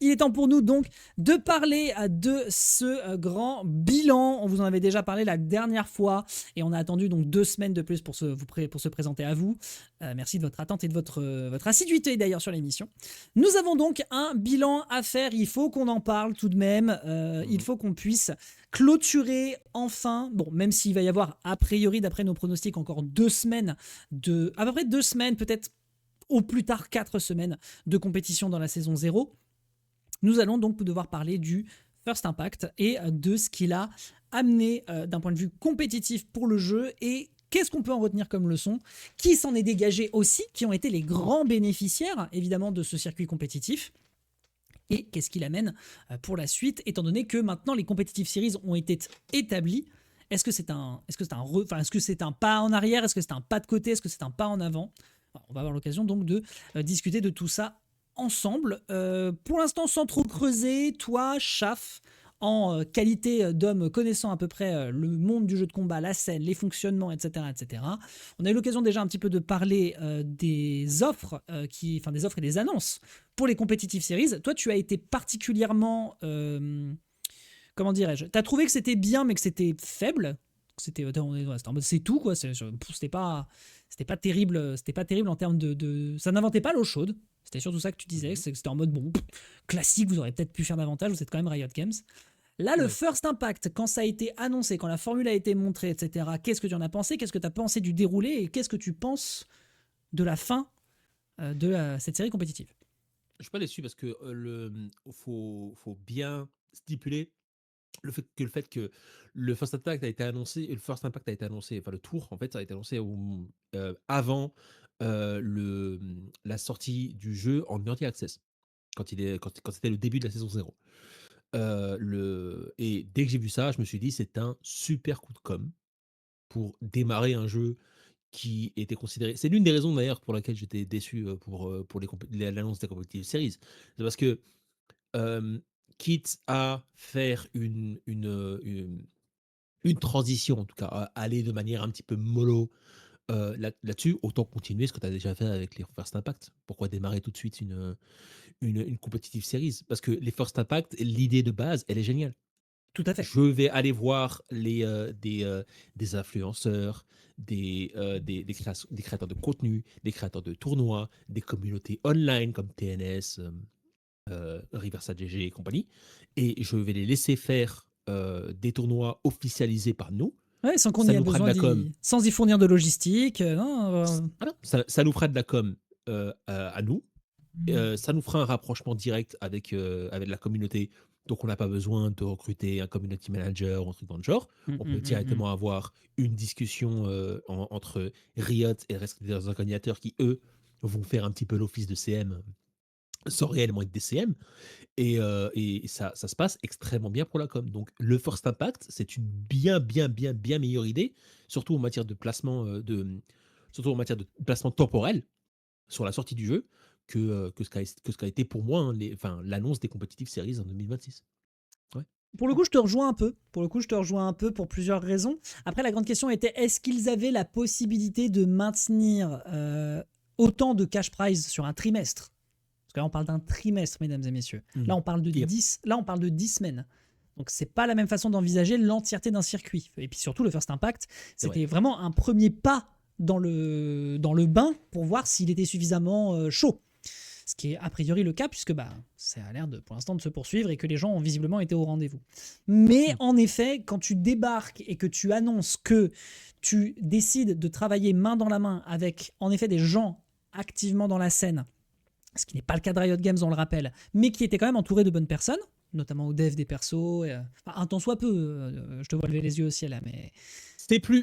Il est temps pour nous donc de parler de ce grand bilan. On vous en avait déjà parlé la dernière fois et on a attendu donc 2 semaines de plus pour se présenter à vous. Merci de votre attente et de votre assiduité d'ailleurs sur l'émission. Nous avons donc un bilan à faire. Il faut qu'on en parle tout de même. Il faut qu'on puisse clôturer enfin. Bon, même s'il va y avoir a priori d'après nos pronostics encore 2 semaines à peu près 2 semaines peut-être au plus tard 4 semaines de compétition dans la saison 0. Nous allons donc devoir parler du First Impact et de ce qu'il a amené d'un point de vue compétitif pour le jeu et qu'est-ce qu'on peut en retenir comme leçon, qui s'en est dégagé aussi, qui ont été les grands bénéficiaires évidemment de ce circuit compétitif et qu'est-ce qu'il amène pour la suite étant donné que maintenant les competitive series ont été établies. Est-ce que c'est un pas en arrière, est-ce que c'est un pas de côté, est-ce que c'est un pas en avant? On va avoir l'occasion donc de discuter de tout ça ensemble. Pour l'instant, sans trop creuser, toi, Chaf, en qualité d'homme connaissant à peu près le monde du jeu de combat, la scène, les fonctionnements, etc., etc. On a eu l'occasion déjà un petit peu de parler des offres, des offres et des annonces pour les competitive series. Toi, tu as été particulièrement, comment dirais-je, t'as trouvé que c'était bien, mais que c'était faible. C'était en mode c'est tout quoi. C'était pas terrible. C'était pas terrible en termes ça n'inventait pas l'eau chaude. C'était surtout ça que tu disais. C'était en mode bon classique. Vous auriez peut-être pu faire davantage. Vous êtes quand même Riot Games. Là, le First Impact, quand ça a été annoncé, quand la formule a été montrée, etc. Qu'est-ce que tu en as pensé? Qu'est-ce que tu as pensé du déroulé et qu'est-ce que tu penses de la fin de cette série compétitive? Je suis pas déçu parce que faut bien stipuler le fait que le First Impact a été annoncé, enfin le tour en fait, ça a été annoncé avant la sortie du jeu en early access, quand c'était le début de la saison 0. Et dès que j'ai vu ça, je me suis dit c'est un super coup de com pour démarrer un jeu qui était considéré. C'est l'une des raisons d'ailleurs pour laquelle j'étais déçu pour l'annonce des competitive series. C'est parce que euh, quitte à faire une transition, en tout cas, à aller de manière un petit peu mollo là-dessus, autant continuer ce que tu as déjà fait avec les First Impact. Pourquoi démarrer tout de suite une competitive series? Parce que les First Impact, l'idée de base, elle est géniale. Tout à fait. Je vais aller voir des influenceurs, des créateurs de contenu, des créateurs de tournois, des communautés online comme TNS, Riverside GG et compagnie, et je vais les laisser faire des tournois officialisés par nous. Ouais, sans qu'on y Ça ait nous fera de besoin la com. sans y fournir de logistique. Non, Voilà. Ça nous fera de la com à nous. Ça nous fera un rapprochement direct avec la communauté. Donc, on n'a pas besoin de recruter un community manager ou un truc dans le genre. On peut directement avoir une discussion entre Riot et le reste des organisateurs qui, eux, vont faire un petit peu l'office de CM sans réellement être des CM. Et ça se passe extrêmement bien pour la com. Donc, le First Impact, c'est une bien meilleure idée, surtout en matière de placement, surtout en matière de placement temporel sur la sortie du jeu que ce qu'a été pour moi l'annonce des competitive series en 2026. Ouais. Pour le coup, je te rejoins un peu. Pour plusieurs raisons. Après, la grande question était est-ce qu'ils avaient la possibilité de maintenir autant de cash prize sur un trimestre? Parce que là, on parle d'un trimestre, mesdames et messieurs. Là, on parle de 10 semaines. Donc, c'est pas la même façon d'envisager l'entièreté d'un circuit. Et puis surtout, le First Impact, c'était vraiment un premier pas dans le bain pour voir s'il était suffisamment chaud. Ce qui est a priori le cas puisque ça a l'air pour l'instant de se poursuivre et que les gens ont visiblement été au rendez-vous. Mais en effet, quand tu débarques et que tu annonces que tu décides de travailler main dans la main avec en effet des gens activement dans la scène, ce qui n'est pas le cas de Riot Games, on le rappelle, mais qui était quand même entouré de bonnes personnes, notamment au dev des persos, un tant soit peu, je te vois lever les yeux au ciel là, mais... C'est plus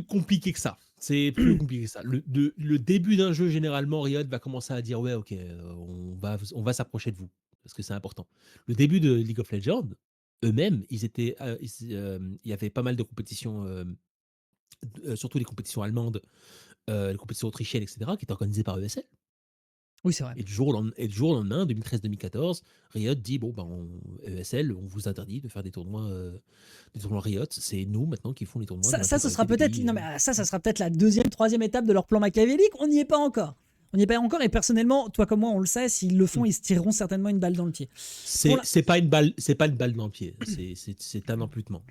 compliqué que ça. C'est plus compliqué que ça. Le début d'un jeu, généralement, Riot va commencer à dire ouais, ok, on va s'approcher de vous parce que c'est important. Le début de League of Legends, eux-mêmes, il y avait pas mal de compétitions, surtout les compétitions allemandes, les compétitions autrichiennes, etc., qui étaient organisées par ESL. Oui, c'est vrai. Et du jour au lendemain, 2013-2014, Riot dit bon, ESL, on vous interdit de faire des tournois Riot. C'est nous maintenant qui font les tournois. Ça sera peut-être la deuxième, troisième étape de leur plan machiavélique. On n'y est pas encore. On n'y est pas encore et personnellement, toi comme moi, on le sait, s'ils le font, Mm. ils se tireront certainement une balle dans le pied. Pour la- C'est pas une balle, c'est pas une balle dans le pied. C'est un amputement.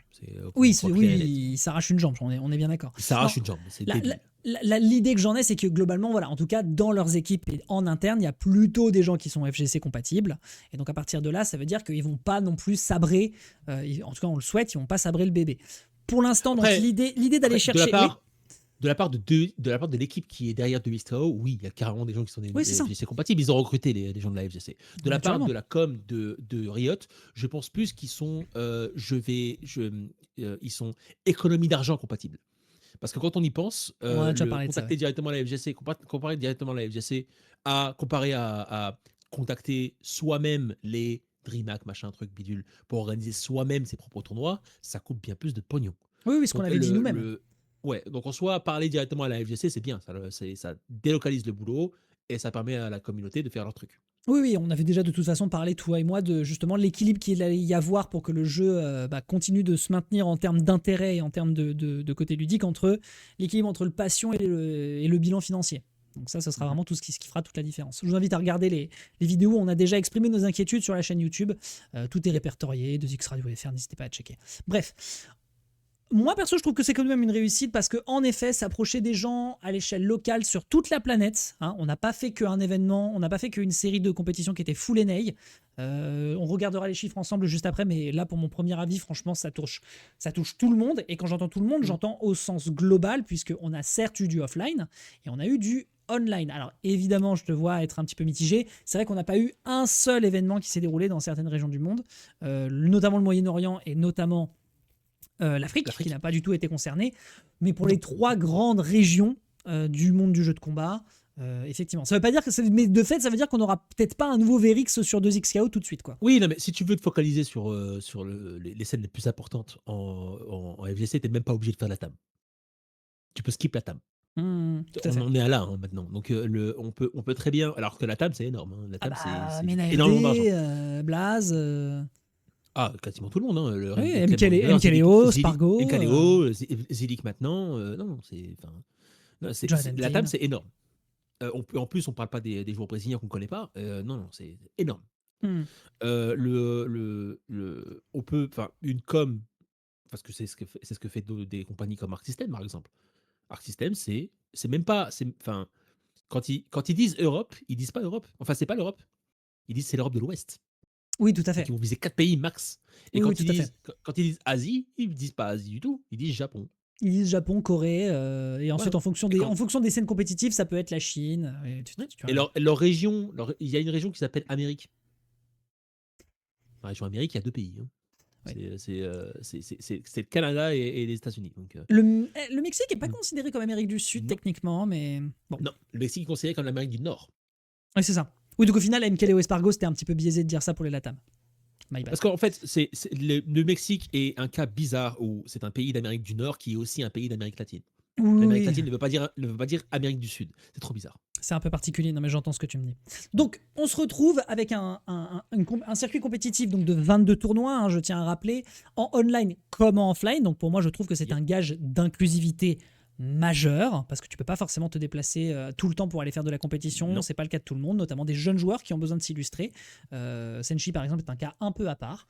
Oui, Qu'on soit clair et net. il s'arrache une jambe, on est bien d'accord. Il Non, s'arrache une jambe. C'est débile. l'idée que j'en ai, c'est que globalement, voilà, en tout cas, dans leurs équipes et en interne, il y a plutôt des gens qui sont FGC compatibles. Et donc, à partir de là, ça veut dire qu'ils vont pas non plus sabrer, en tout cas, on le souhaite, ils vont pas sabrer le bébé. Pour l'instant, donc, Après, l'idée d'aller après, chercher. Oui, de la part de l'équipe qui est derrière de Mistral, oui, il y a carrément des gens qui sont des oui, c'est ça. FGC compatibles. Ils ont recruté les gens de la FGC. De la part Naturellement. de la com de Riot, je pense plus qu'ils sont, ils sont économie d'argent compatibles. Parce que quand on y pense, On a déjà le parlé de ça. contacter Ouais. directement la FGC, comparer directement la FGC comparé à contacter soi-même les DreamHack, machin, truc, bidule, pour organiser soi-même ses propres tournois, ça coûte bien plus de pognon. Oui, oui, ce qu'on Donc, avait dit nous-mêmes. ouais, donc en soi, parler directement à la FGC, c'est bien. Ça délocalise le boulot et ça permet à la communauté de faire leur truc. Oui, oui, on avait déjà de toute façon parlé, toi et moi, de justement l'équilibre qu'il allait y avoir pour que le jeu continue de se maintenir en termes d'intérêt et en termes de côté ludique, l'équilibre entre le passion et le bilan financier. Donc ça sera vraiment tout ce qui fera toute la différence. Je vous invite à regarder les vidéos. On a déjà exprimé nos inquiétudes sur la chaîne YouTube. Tout est répertorié, 2X Radio FR, n'hésitez pas à checker. Bref, moi, perso, je trouve que c'est quand même une réussite parce qu'en effet, s'approcher des gens à l'échelle locale sur toute la planète, hein, on n'a pas fait qu'un événement, on n'a pas fait qu'une série de compétitions qui était full NA. On regardera les chiffres ensemble juste après, mais là, pour mon premier avis, franchement, ça touche tout le monde. Et quand j'entends tout le monde, j'entends au sens global, puisqu'on a certes eu du offline et on a eu du online. Alors évidemment, je te vois être un petit peu mitigé. C'est vrai qu'on n'a pas eu un seul événement qui s'est déroulé dans certaines régions du monde, notamment le Moyen-Orient et notamment l'Afrique, qui n'a pas du tout été concernée. Mais pour les 3 grandes régions du monde du jeu de combat, effectivement. Ça veut pas dire que mais de fait, ça veut dire qu'on n'aura peut-être pas un nouveau Verix sur 2XKO tout de suite, quoi. Oui, non, mais si tu veux te focaliser sur, les scènes les plus importantes en FGC, t'es même pas obligé de faire la table. Tu peux skip la table. Tout à On fait. en est à là maintenant. Donc on peut très bien. Alors que la table, c'est énorme. Hein. La Ah table, bah, c'est Mena énormément d'argent. RD, Blaze. Ah, quasiment tout le monde. Hein. Oui, Clem Wonder, MKLeo, Spargo. Mkaleo, Zilik maintenant. Non, Jonathan la table, Tin. c'est énorme. En plus, on parle pas des joueurs brésiliens qu'on connaît pas. Non, c'est énorme. Hmm. On peut, enfin, une com, parce que c'est ce que fait des compagnies comme Arc System, par exemple. Arc System, c'est même pas, enfin, quand ils disent Europe, ils disent pas Europe. Enfin, c'est pas l'Europe. Ils disent c'est l'Europe de l'Ouest. Oui, tout à Donc fait. ils vont viser 4 pays max. Et Oui, oui, tout à fait. quand ils disent Asie, ils disent pas Asie du tout. Ils disent Japon. Ils disent Japon, Corée, et ensuite Voilà. en fonction Et, en fonction des scènes compétitives, ça peut être la Chine. et leur région, il y a une région qui s'appelle Amérique. La région Amérique, il y a 2 pays. Hein. Ouais. C'est le Canada et les États-Unis. Donc, Le Mexique n'est pas considéré comme Amérique du Sud non, techniquement, mais bon. non, le Mexique est considéré comme l'Amérique du Nord. Oui, c'est ça. Oui, donc au final, MKLeo Espargo, c'était un petit peu biaisé de dire ça pour les Latam. My bad. Parce qu'en fait, le Mexique est un cas bizarre où c'est un pays d'Amérique du Nord qui est aussi un pays d'Amérique latine. L'Amérique Oui, latine ne veut pas dire Amérique du Sud. C'est trop bizarre. c'est un peu particulier, non mais j'entends ce que tu me dis. Donc, on se retrouve avec un circuit compétitif donc de 22 tournois, hein, je tiens à rappeler, en online comme en offline. Donc pour moi, je trouve que c'est Yep. un gage d'inclusivité majeur, parce que tu peux pas forcément te déplacer tout le temps pour aller faire de la compétition. Non. C'est pas le cas de tout le monde, notamment des jeunes joueurs qui ont besoin de s'illustrer. Senshi, par exemple, est un cas un peu à part.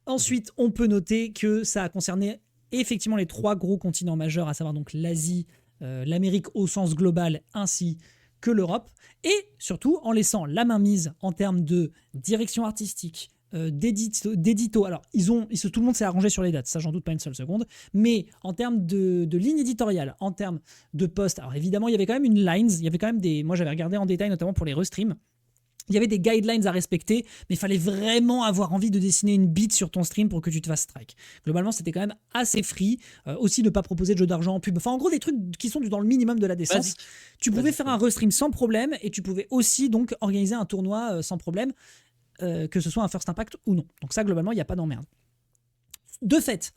Ensuite, on peut noter que ça a concerné effectivement les 3 gros continents majeurs, à savoir donc l'Asie, l'Amérique au sens global, ainsi que l'Europe, et surtout en laissant la main mise en termes de direction artistique, d'édito. Alors, tout le monde s'est arrangé sur les dates, ça j'en doute pas une seule seconde, mais en termes de ligne éditoriale, en termes de post, alors évidemment il y avait quand même une lines, il y avait quand même moi j'avais regardé en détail notamment pour les restreams, il y avait des guidelines à respecter, mais il fallait vraiment avoir envie de dessiner une bite sur ton stream pour que tu te fasses strike. Globalement, c'était quand même assez free. Aussi, ne pas proposer de jeu d'argent en pub. Enfin, en gros, des trucs qui sont dans le minimum de la décence. Basique. Tu pouvais faire un restream sans problème et tu pouvais aussi donc organiser un tournoi sans problème, que ce soit un first impact ou non. Donc ça, globalement, il n'y a pas d'emmerde. De fait,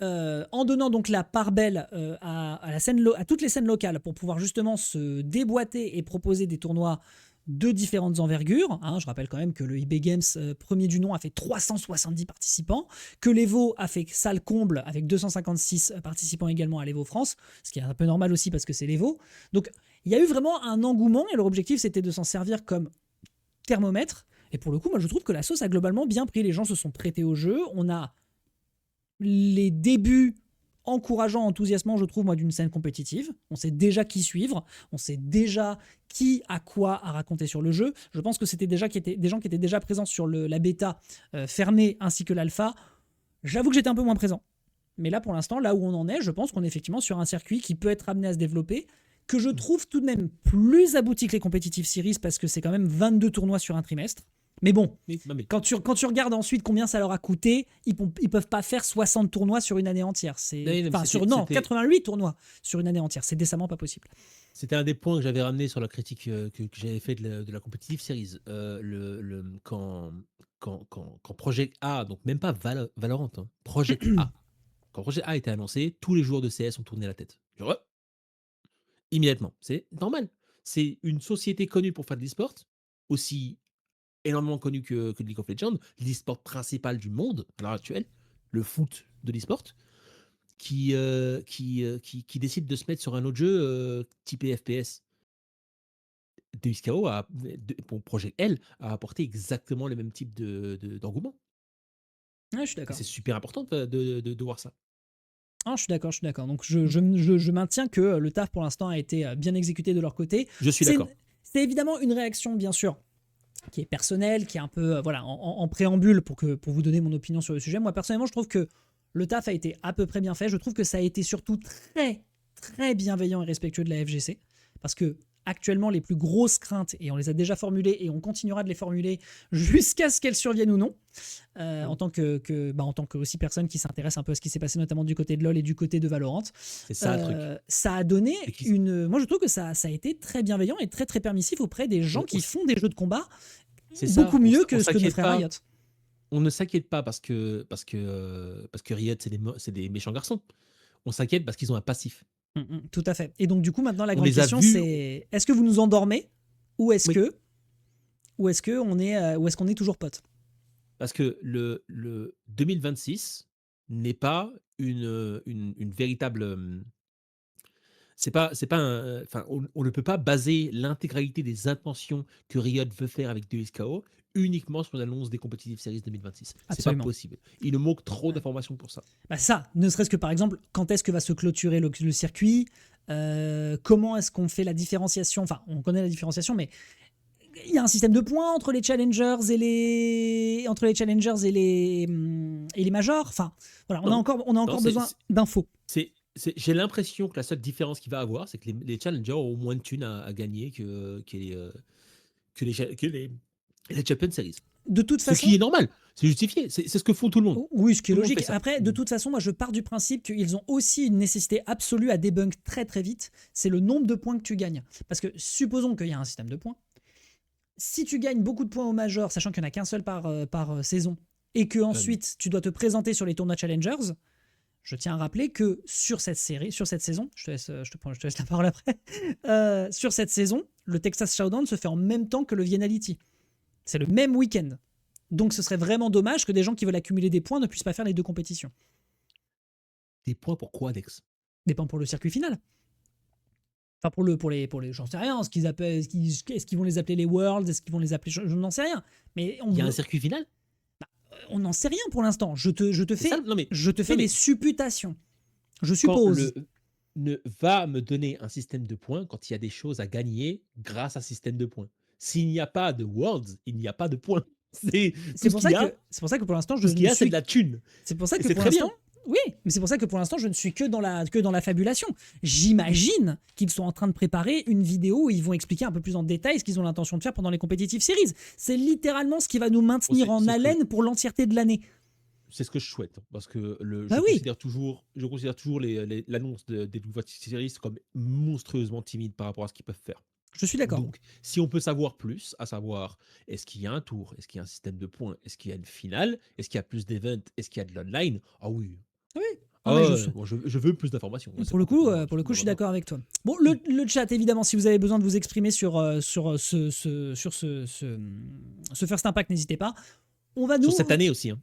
en donnant donc la part belle à toutes les scènes locales pour pouvoir justement se déboîter et proposer des tournois de différentes envergures. Hein. Je rappelle quand même que le eBay Games premier du nom a fait 370 participants, que l'Evo a fait salle comble avec 256 participants également à l'Evo France, ce qui est un peu normal aussi parce que c'est l'Evo. Donc il y a eu vraiment un engouement et leur objectif c'était de s'en servir comme thermomètre. Et pour le coup, moi je trouve que la sauce a globalement bien pris. Les gens se sont prêtés au jeu. On a les débuts encourageants, enthousiasmants, je trouve, moi, d'une scène compétitive. On sait déjà qui suivre, on sait déjà qui a quoi à raconter sur le jeu. Je pense que c'était déjà des gens qui étaient déjà présents sur la bêta fermée ainsi que l'alpha. J'avoue que j'étais un peu moins présent. Mais là, pour l'instant, là où on en est, je pense qu'on est effectivement sur un circuit qui peut être amené à se développer, que je trouve tout de même plus abouti que les competitive series parce que c'est quand même 22 tournois sur un trimestre. Mais bon, quand tu regardes ensuite combien ça leur a coûté, ils peuvent pas faire 60 tournois sur une année entière. Non, 88 tournois sur une année entière. C'est décemment pas possible. C'était un des points que j'avais ramené sur la critique que j'avais fait de la competitive series. Quand Project A, donc même pas Valorant, hein, Project A, quand Project A a été annoncé, tous les joueurs de CS ont tourné la tête. Genre, immédiatement. C'est normal. C'est une société connue pour faire de l'e-sport, aussi énormément connu que League of Legends, l'e-sport principal du monde à l'heure actuelle, le foot de l'e-sport, qui décide de se mettre sur un autre jeu typé FPS. DXKO, pour Projet L, a apporté exactement le même type d'engouement. Ouais, je suis Et d'accord. c'est super important de voir ça. Ah, je suis d'accord. Donc je maintiens que le taf pour l'instant a été bien exécuté de leur côté. Je suis d'accord. C'est évidemment une réaction, bien sûr, qui est personnelle, qui est un peu en préambule pour vous donner mon opinion sur le sujet. Moi, personnellement, je trouve que le taf a été à peu près bien fait. Je trouve que ça a été surtout très, très bienveillant et respectueux de la FGC. Parce que actuellement, les plus grosses craintes, et on les a déjà formulées et on continuera de les formuler jusqu'à ce qu'elles surviennent ou non, en tant que aussi personne qui s'intéresse un peu à ce qui s'est passé notamment du côté de LoL et du côté de Valorant. C'est ça le truc. Ça a donné moi je trouve que ça a été très bienveillant et très très permissif auprès des gens qui font des jeux de combat beaucoup mieux que ce que nos frères Riot. On ne s'inquiète pas parce que Riot c'est des méchants garçons. On s'inquiète parce qu'ils ont un passif. Tout à fait. Et donc du coup maintenant la grande question c'est est-ce que vous nous endormez ou est-ce qu'on est toujours potes? Parce que le 2026 n'est pas une véritable. C'est pas enfin, on ne peut pas baser l'intégralité des intentions que Riot veut faire avec DSKO uniquement sur l'annonce des competitive series 2026. C'est pas possible. Il nous manque trop d'informations pour ça. Ça, ne serait-ce que par exemple, quand est-ce que va se clôturer le circuit, comment est-ce qu'on fait la différenciation, enfin on connaît la différenciation, mais il y a un système de points entre les challengers et les majors. Enfin, voilà, on a encore besoin d'infos. J'ai l'impression que la seule différence qu'il va avoir, c'est que les challengers ont moins de thunes à gagner que les Champions Series. De toute façon, ce qui est normal, c'est justifié, c'est ce que font tout le monde. Oui, ce qui est logique. Après, de toute façon, moi je pars du principe qu'ils ont aussi une nécessité absolue à débunk très très vite, c'est le nombre de points que tu gagnes. Parce que supposons qu'il y a un système de points. Si tu gagnes beaucoup de points au major, sachant qu'il n'y en a qu'un seul par saison, et que ensuite tu dois te présenter sur les tournois challengers, je tiens à rappeler que sur cette saison, je te laisse la parole après, sur cette saison, le Texas Showdown se fait en même temps que le Vienality. C'est le même week-end. Donc ce serait vraiment dommage que des gens qui veulent accumuler des points ne puissent pas faire les deux compétitions. Des points pour quoi, Dex? Des points pour le circuit final. Enfin pour les j'en sais rien, est-ce qu'ils vont les appeler les Worlds, est-ce qu'ils vont les appeler, je n'en sais rien. Mais il y a un circuit final? On n'en sait rien pour l'instant. Je te fais des supputations. Je suppose. Va me donner un système de points quand il y a des choses à gagner grâce à un système de points. S'il n'y a pas de Worlds, il n'y a pas de points. C'est pour ça que pour l'instant, c'est de la thune. C'est pour ça que pour l'instant, oui, mais c'est pour ça que pour l'instant, je ne suis que dans la fabulation. J'imagine qu'ils sont en train de préparer une vidéo où ils vont expliquer un peu plus en détail ce qu'ils ont l'intention de faire pendant les competitive series. C'est littéralement ce qui va nous maintenir en haleine pour l'entièreté de l'année. C'est ce que je souhaite, parce que je considère toujours l'annonce des nouvelles séries comme monstrueusement timide par rapport à ce qu'ils peuvent faire. Je suis d'accord. Donc, si on peut savoir plus, à savoir, est-ce qu'il y a un tour, est-ce qu'il y a un système de points, est-ce qu'il y a une finale, est-ce qu'il y a plus d'events, est-ce qu'il y a de l'online? Ah oui. Non, mais je, bon, je veux plus d'informations. Ouais, c'est pour le pas coup, complètement- je suis complètement d'accord avec toi. Bon, le chat, évidemment, si vous avez besoin de vous exprimer sur ce First Impact, n'hésitez pas. On va sur nous. cette année aussi, hein.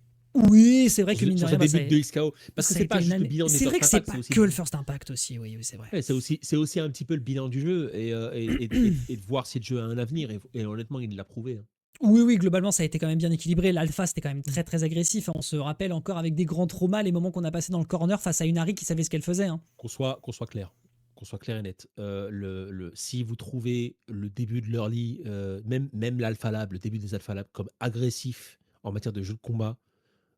Oui, c'est vrai que mine de Sur rien, ce début de XKO. Parce que ça a c'est été pas une juste le année. bilan des C'est vrai First que c'est Impact, pas c'est aussi que le First Impact aussi, oui, c'est vrai. ouais, c'est aussi un petit peu le bilan du jeu et de voir si le jeu a un avenir. Et honnêtement, il l'a prouvé, hein. Oui, oui, globalement, ça a été quand même bien équilibré. L'alpha, c'était quand même très, très agressif. On se rappelle encore avec des grands traumas les moments qu'on a passés dans le corner face à une Harry qui savait ce qu'elle faisait, hein. Qu'on soit clair. Qu'on soit clair et net. Si vous trouvez le début de l'early, même l'Alpha Lab, le début des Alpha Lab, comme agressif en matière de jeu de combat,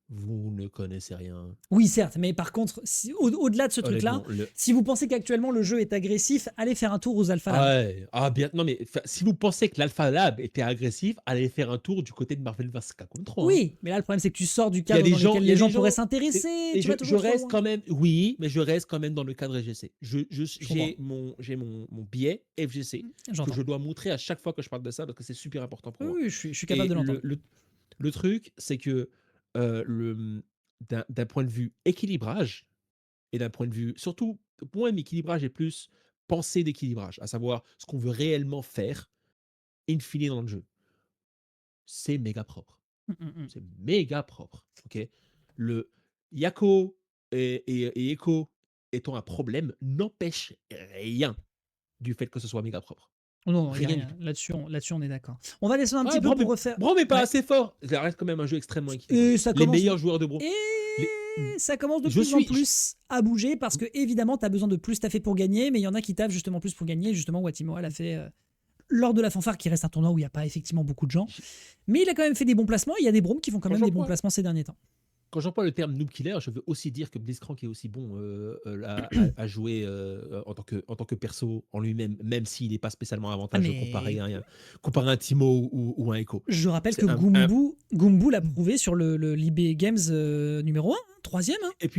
vous ne connaissez rien. Oui, certes, mais par contre, au-delà de ce truc-là, Honnêtement, si vous pensez qu'actuellement le jeu est agressif, allez faire un tour aux Alpha Lab. ouais. Bien. Non, mais si vous pensez que l'Alpha Lab était agressif, allez faire un tour du côté de Marvel vs. Capcom 3, hein. Oui, mais là, le problème, c'est que tu sors du Il y a cadre des dans gens, lequel il y a les gens des pourraient gens, s'intéresser. et Tu vas je toujours trop reste loin. quand même, oui, mais je reste quand même dans le cadre FGC. comprends. J'ai mon billet FGC que J'entends. je dois montrer à chaque fois que je parle de ça parce que c'est super important pour Oui, moi. oui, je suis capable Et de l'entendre. le truc, c'est que d'un point de vue équilibrage et d'un point de vue, surtout, pour moi, équilibrage est plus pensée d'équilibrage, à savoir ce qu'on veut réellement faire in fine dans le jeu. C'est méga propre. C'est méga propre. Ok, le Yako et Echo étant un problème n'empêche rien du fait que ce soit méga propre. Non, il n'y a Rien du rien. tout. Là-dessus, on est d'accord. On va descendre un Ah, petit peu pour refaire. Bro, mais pas Ouais. assez fort. Ça reste quand même un jeu extrêmement équilibré. Et ça Les commence. meilleurs joueurs de Bro. Et Les... ça commence de Je plus en suis. plus à bouger parce que, évidemment, tu as besoin de plus taffer pour gagner, mais il y en a qui taffent justement plus pour gagner. Justement, Watimoa l'a fait lors de la fanfare, qui reste un tournoi où il n'y a pas effectivement beaucoup de gens. Mais il a quand même fait des bons placements. Il y a des Broms qui font quand même des bons placements ces derniers temps. Quand j'emploie le terme noob killer, je veux aussi dire que Blitzcrank est aussi bon à jouer en tant que perso en lui-même, même s'il n'est pas spécialement avantageux comparé à un Timo ou un Echo. Je rappelle que Gumbu l'a prouvé sur le l'IB Games numéro 1, troisième. Hein. Et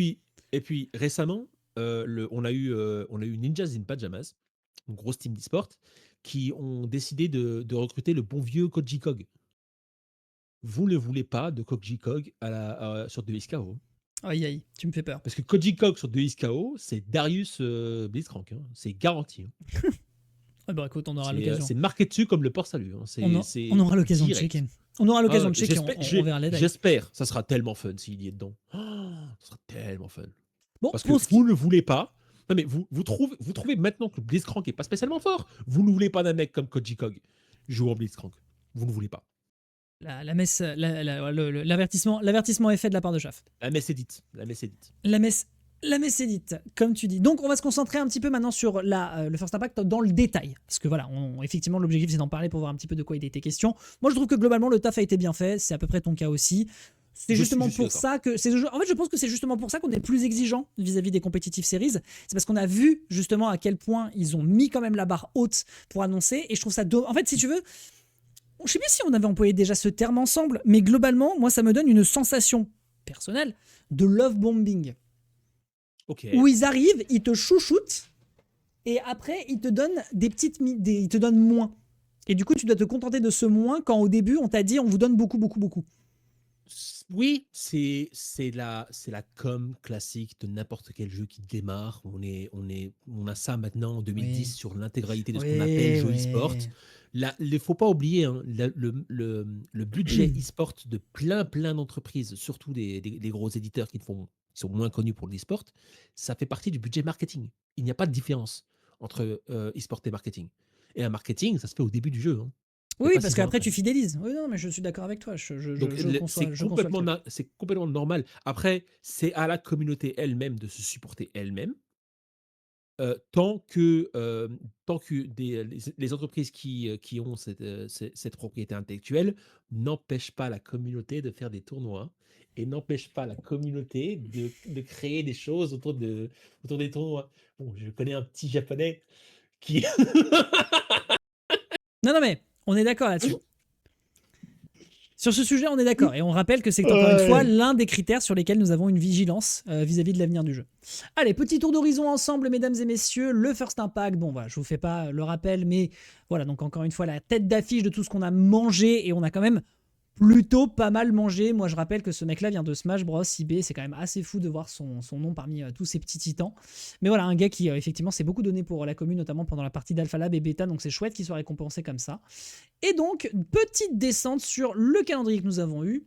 puis récemment, on a eu Ninjas in Pajamas, une grosse team d'e-sport, qui ont décidé de recruter le bon vieux Koji Kog. Vous ne voulez pas de Koji Kog sur 2XKO. Aïe aïe, tu me fais peur. Parce que Koji Kog sur 2XKO, c'est Darius Blitzcrank. Hein. C'est garanti. Hein. Ah bah écoute, on aura l'occasion. C'est marqué dessus comme le port salut. Hein. On aura l'occasion de checker. On aura l'occasion de checker, on verra les dates. J'espère. Ça sera tellement fun s'il y est dedans. Oh, ça sera tellement fun. Bon, parce que vous ne voulez pas. Non mais vous trouvez maintenant que Blitzcrank est pas spécialement fort. Vous ne voulez pas d'un mec comme Koji Kog jouant Blitzcrank. Vous ne voulez pas. L'avertissement est fait de la part de Chaf. La messe est dite. La messe est dite, comme tu dis. Donc on va se concentrer un petit peu maintenant sur le First Impact dans le détail. Parce que voilà, effectivement, l'objectif c'est d'en parler pour voir un petit peu de quoi il était question. Moi je trouve que globalement le taf a été bien fait, c'est à peu près ton cas aussi. C'est justement pour ça que. En fait, je pense que c'est justement pour ça qu'on est plus exigeant vis-à-vis des competitive series. C'est parce qu'on a vu justement à quel point ils ont mis quand même la barre haute pour annoncer. Et je trouve ça. En fait, si tu veux. Je sais pas si on avait employé déjà ce terme ensemble, mais globalement, moi, ça me donne une sensation personnelle de love bombing. Okay. Où ils arrivent, ils te chouchoutent, et après, ils te donnent ils te donnent moins. Et du coup, tu dois te contenter de ce moins quand au début, on t'a dit on vous donne beaucoup, beaucoup, beaucoup. Oui, c'est la com classique de n'importe quel jeu qui démarre. On a ça maintenant en 2010 sur l'intégralité de ce qu'on appelle jeu e-sport. Il ne faut pas oublier hein, le budget e-sport de plein d'entreprises, surtout des gros éditeurs qui sont moins connus pour l'e-sport. Ça fait partie du budget marketing. Il n'y a pas de différence entre e-sport et marketing. Et un marketing, ça se fait au début du jeu. Hein. Oui, parce qu'après tu fidélises. Oui, non, mais je suis d'accord avec toi. C'est complètement normal. Après, c'est à la communauté elle-même de se supporter elle-même. Tant que les entreprises qui ont cette propriété intellectuelle n'empêchent pas la communauté de faire des tournois et n'empêchent pas la communauté de créer des choses autour des tournois. Bon, je connais un petit japonais qui... Non, mais on est d'accord là-dessus. Sur ce sujet, on est d'accord. Et on rappelle que c'est encore une fois l'un des critères sur lesquels nous avons une vigilance vis-à-vis de l'avenir du jeu. Allez, petit tour d'horizon ensemble, mesdames et messieurs. Le First Impact, bon voilà, je vous fais pas le rappel, mais voilà, donc encore une fois, la tête d'affiche de tout ce qu'on a mangé. Et on a quand même plutôt pas mal mangé. Moi, je rappelle que ce mec-là vient de Smash Bros. IB. C'est quand même assez fou de voir son nom parmi tous ces petits titans. Mais voilà, un gars qui, effectivement, s'est beaucoup donné pour la commune, notamment pendant la partie d'Alpha Lab et Beta. Donc, c'est chouette qu'il soit récompensé comme ça. Et donc, petite descente sur le calendrier que nous avons eu.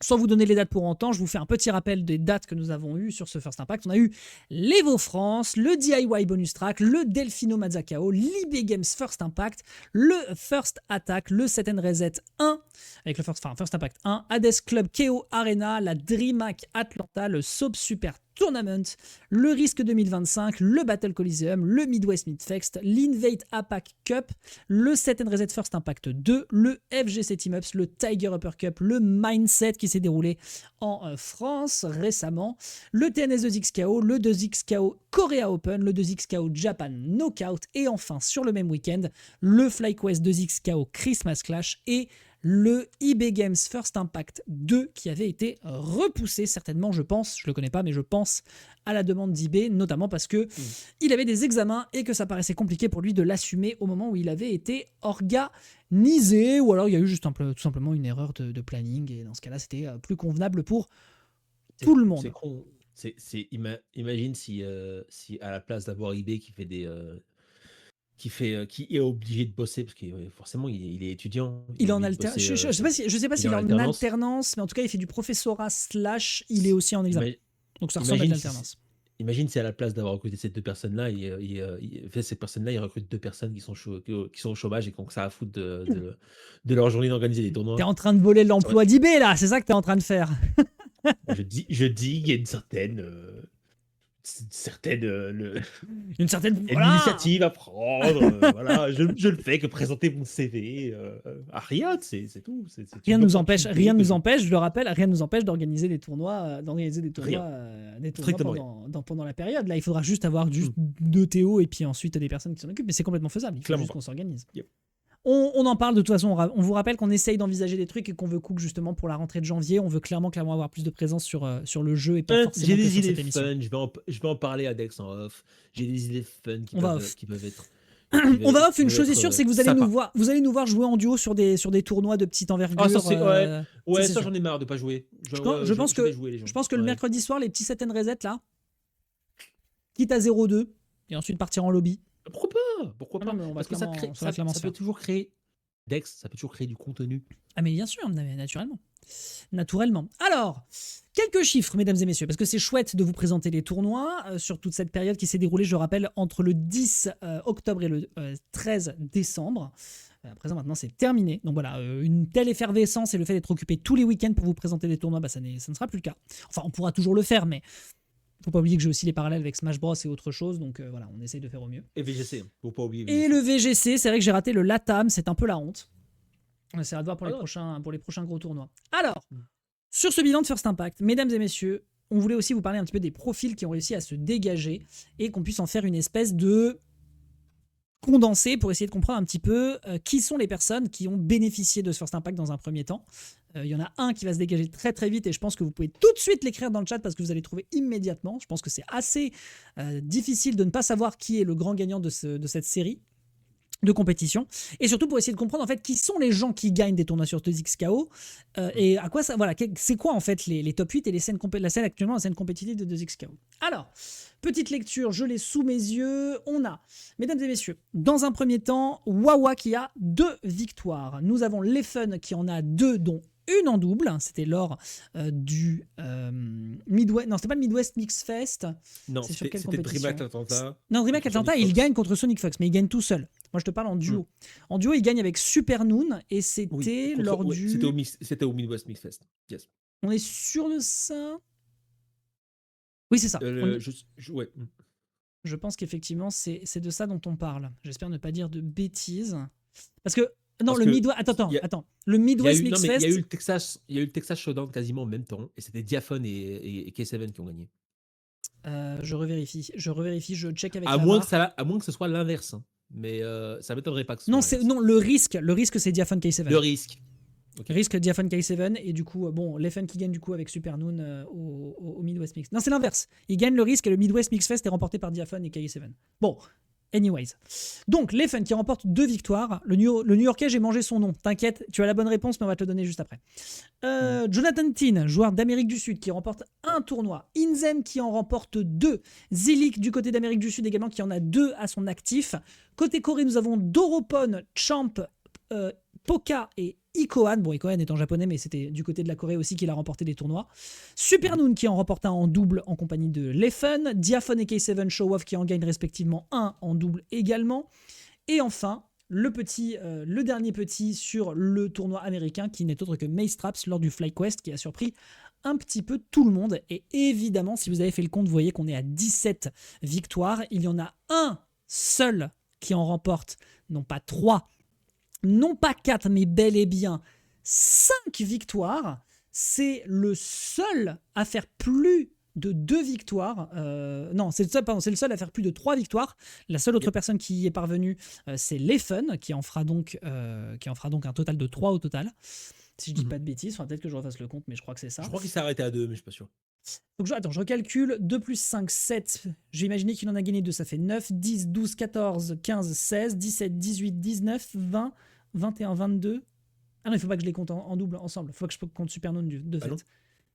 Sans vous donner les dates pour autant, je vous fais un petit rappel des dates que nous avons eues sur ce First Impact. On a eu l'Evo France, le DIY Bonus Track, le Delfino Mazzacao, l'IB Games First Impact, le First Attack, le Set and Reset 1, avec le First Impact 1, Hades Club KO Arena, la DreamHack Atlanta, le Soap Super Tournament, le Risk 2025, le Battle Coliseum, le Midwest Midfest, l'Invade APAC Cup, le Set and Reset First Impact 2, le FGC Team Ups, le Tiger Upper Cup, le Mindset qui s'est déroulé en France récemment, le TNS 2XKO, le 2XKO Korea Open, le 2XKO Japan Knockout et enfin sur le même week-end, le FlyQuest 2XKO Christmas Clash et le eBay Games First Impact 2 qui avait été repoussé certainement, je pense, je le connais pas mais je pense à la demande d'eBay, notamment parce que il avait des examens et que ça paraissait compliqué pour lui de l'assumer au moment où il avait été organisé, ou alors il y a eu juste tout simplement une erreur de planning et dans ce cas-là c'était plus convenable pour tout le monde. C'est con. Imagine si à la place d'avoir eBay qui fait qui est obligé de bosser parce que forcément il est étudiant. Il est en alternance. Je sais pas s'il est en alternance, mais en tout cas il fait du professorat / il est aussi en examen. Donc ça ressemble à une alternance. Imagine si à la place d'avoir recruté ces deux personnes-là, ces personnes-là, ils recrutent deux personnes qui sont au chômage et qui ont que ça à foutre de leur journée d'organiser des tournois. T'es en train de voler l'emploi d'eBay là, c'est ça que t'es en train de faire. je dis qu'il y a une certaine initiative à prendre. Voilà, je ne fais que présenter mon CV à Riyad, c'est tout. Rien ne nous empêche, je le rappelle, rien ne nous empêche d'organiser des tournois, pendant la période. Là, il faudra juste avoir deux Théo et puis ensuite des personnes qui s'en occupent, mais c'est complètement faisable. Il faut juste qu'on s'organise. Yep. On en parle de toute façon, on vous rappelle qu'on essaye d'envisager des trucs et qu'on veut cook justement pour la rentrée de janvier. On veut clairement avoir plus de présence sur le jeu et pas forcément j'ai que des sur idées cette émission. Fun, je vais en parler à Dex en off. J'ai des idées fun qui peuvent être... On va off, une chose est sûre, c'est que vous allez nous voir jouer en duo sur des tournois de petite envergure. Ah, ça j'en ai marre de pas jouer. Je pense que le mercredi soir, les petits set and reset là, quitte à 0-2 et ensuite partir en lobby. Pourquoi pas parce que ça peut toujours créer Dex, ça peut toujours créer du contenu. Ah mais bien sûr, naturellement. Alors, quelques chiffres, mesdames et messieurs, parce que c'est chouette de vous présenter les tournois sur toute cette période qui s'est déroulée, je rappelle, entre le 10 octobre et le 13 décembre. À présent, maintenant, c'est terminé. Donc voilà, une telle effervescence et le fait d'être occupé tous les week-ends pour vous présenter des tournois, ça ne sera plus le cas. Enfin, on pourra toujours le faire, mais faut pas oublier que j'ai aussi les parallèles avec Smash Bros et autre chose, donc voilà, on essaye de faire au mieux. Et VGC, faut pas oublier. VGC. Et le VGC, c'est vrai que j'ai raté le LATAM, c'est un peu la honte. On essaiera de voir pour les prochains gros tournois. Alors, sur ce bilan de First Impact, mesdames et messieurs, on voulait aussi vous parler un petit peu des profils qui ont réussi à se dégager et qu'on puisse en faire une espèce de condensé pour essayer de comprendre un petit peu qui sont les personnes qui ont bénéficié de ce First Impact dans un premier temps. Il y en a un qui va se dégager très très vite et je pense que vous pouvez tout de suite l'écrire dans le chat parce que vous allez trouver immédiatement. Je pense que c'est assez difficile de ne pas savoir qui est le grand gagnant de cette série de compétition et surtout pour essayer de comprendre en fait qui sont les gens qui gagnent des tournois sur 2XKO et à quoi ça, voilà, c'est quoi en fait les top 8 et la scène compétitive de 2XKO. Alors, petite lecture, je l'ai sous mes yeux. On a, mesdames et messieurs, dans un premier temps, Wawa qui a 2 victoires. Nous avons Leffen qui en a 2, dont une en double. C'était lors du Midwest. Non, c'était pas le Midwest Mix Fest. Non, c'était DreamHack Atlanta. Non, DreamHack Atlanta, il gagne contre Sonic Fox, mais il gagne tout seul. Moi, je te parle en duo. En duo, il gagne avec Super Noon et c'était lors du... C'était au Midwest Mix Fest. Yes. On est sûr de ça? Oui, c'est ça. Je pense qu'effectivement, c'est de ça dont on parle. J'espère ne pas dire de bêtises. Parce que... Non, le Midwest... Attends. Le Midwest Mix Fest... Il y a eu le Texas Showdown quasiment en même temps. Et c'était Diaphone et K7 qui ont gagné. Je revérifie. Je check avec à moins que ce soit l'inverse. Hein. Mais ça m'étonnerait pas que ce soit non, le risque, c'est Diaphone K7. Le risque. Okay. Risque Diaphone K7 et du coup, Leffen qui gagne du coup avec Super Noon au Midwest Mix. Non, c'est l'inverse. Il gagne le risque et le Midwest Mix Fest est remporté par Diaphone et K7. Bon, Anyways. Donc, Leffen qui remporte 2 victoires. Le New-Yorkais, j'ai mangé son nom. T'inquiète, tu as la bonne réponse, mais on va te le donner juste après. Jonathan Tin, joueur d'Amérique du Sud, qui remporte 1 tournoi. Inzem qui en remporte 2. Zilik du côté d'Amérique du Sud également, qui en a 2 à son actif. Côté Corée, nous avons Doropon, Champ, Poka et Ikohan. Bon, Ikohan étant japonais, mais c'était du côté de la Corée aussi qu'il a remporté des tournois. Supernoon qui en remporte un en double en compagnie de Leffen. Diaphone et K7 Show-Off qui en gagnent respectivement un en double également. Et enfin, le dernier petit sur le tournoi américain qui n'est autre que Mace Traps lors du FlyQuest qui a surpris un petit peu tout le monde. Et évidemment, si vous avez fait le compte, vous voyez qu'on est à 17 victoires. Il y en a un seul qui en remporte, non pas 3, non pas 4, mais bel et bien 5 victoires. C'est le seul à faire plus de 2 victoires. Non, c'est le seul à faire plus de 3 victoires. La seule autre personne qui y est parvenue, c'est Leffen, qui en fera donc un total de 3 au total. Si je dis pas de bêtises, peut-être que je refasse le compte, mais je crois que c'est ça. Je crois qu'il s'est arrêté à 2, mais je suis pas sûr. Donc je recalcule, 2 plus 5, 7, j'ai imaginé qu'il en a gagné 2, ça fait 9, 10, 12, 14, 15, 16, 17, 18, 19, 20, 21, 22. Ah non, il ne faut pas que je les compte en double ensemble, il faut pas que je compte Supernoon de fait.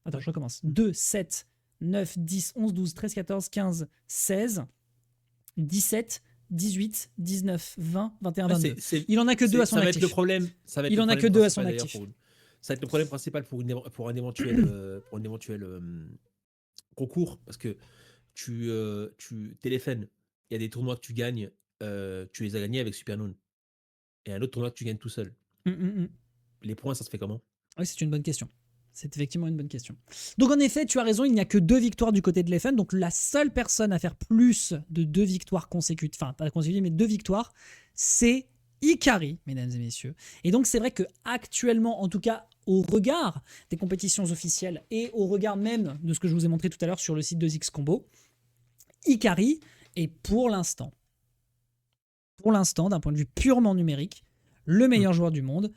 Attends, je recommence. 2, 7, 9, 10, 11, 12, 13, 14, 15, 16, 17, 18, 19, 20, 21, 22. Il en a que 2 à son actif. Il en a que 2 à son actif. Ça va être le problème principal pour un éventuel, concours, parce que tu téléphones, il y a des tournois que tu gagnes, tu les as gagnés avec Supernoon, et un autre tournoi que tu gagnes tout seul. Les points, ça se fait comment? Oui, c'est une bonne question. C'est effectivement une bonne question. Donc en effet, tu as raison, il n'y a que 2 victoires du côté de Leffen. Donc la seule personne à faire plus de 2 victoires consécutives, enfin pas consécutives, mais 2 victoires, c'est Ikari, mesdames et messieurs. Et donc c'est vrai que actuellement, en tout cas au regard des compétitions officielles et au regard même de ce que je vous ai montré tout à l'heure sur le site de Zix Combo, Ikari est pour l'instant, d'un point de vue purement numérique, le meilleur joueur du monde.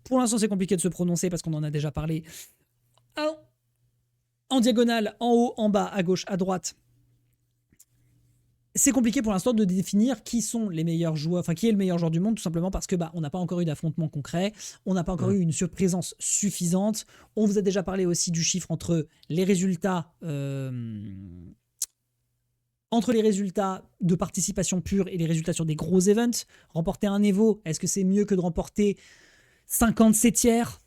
Pour l'instant, c'est compliqué de se prononcer parce qu'on en a déjà parlé. En diagonale, en haut, en bas, à gauche, à droite. C'est compliqué pour l'instant de définir qui sont les meilleurs joueurs, enfin qui est le meilleur joueur du monde, tout simplement parce que on n'a pas encore eu d'affrontement concret, on n'a pas encore eu une surprésence suffisante. On vous a déjà parlé aussi du chiffre entre les résultats de participation pure et les résultats sur des gros events. Remporter un Evo, est-ce que c'est mieux que de remporter 57 tiers?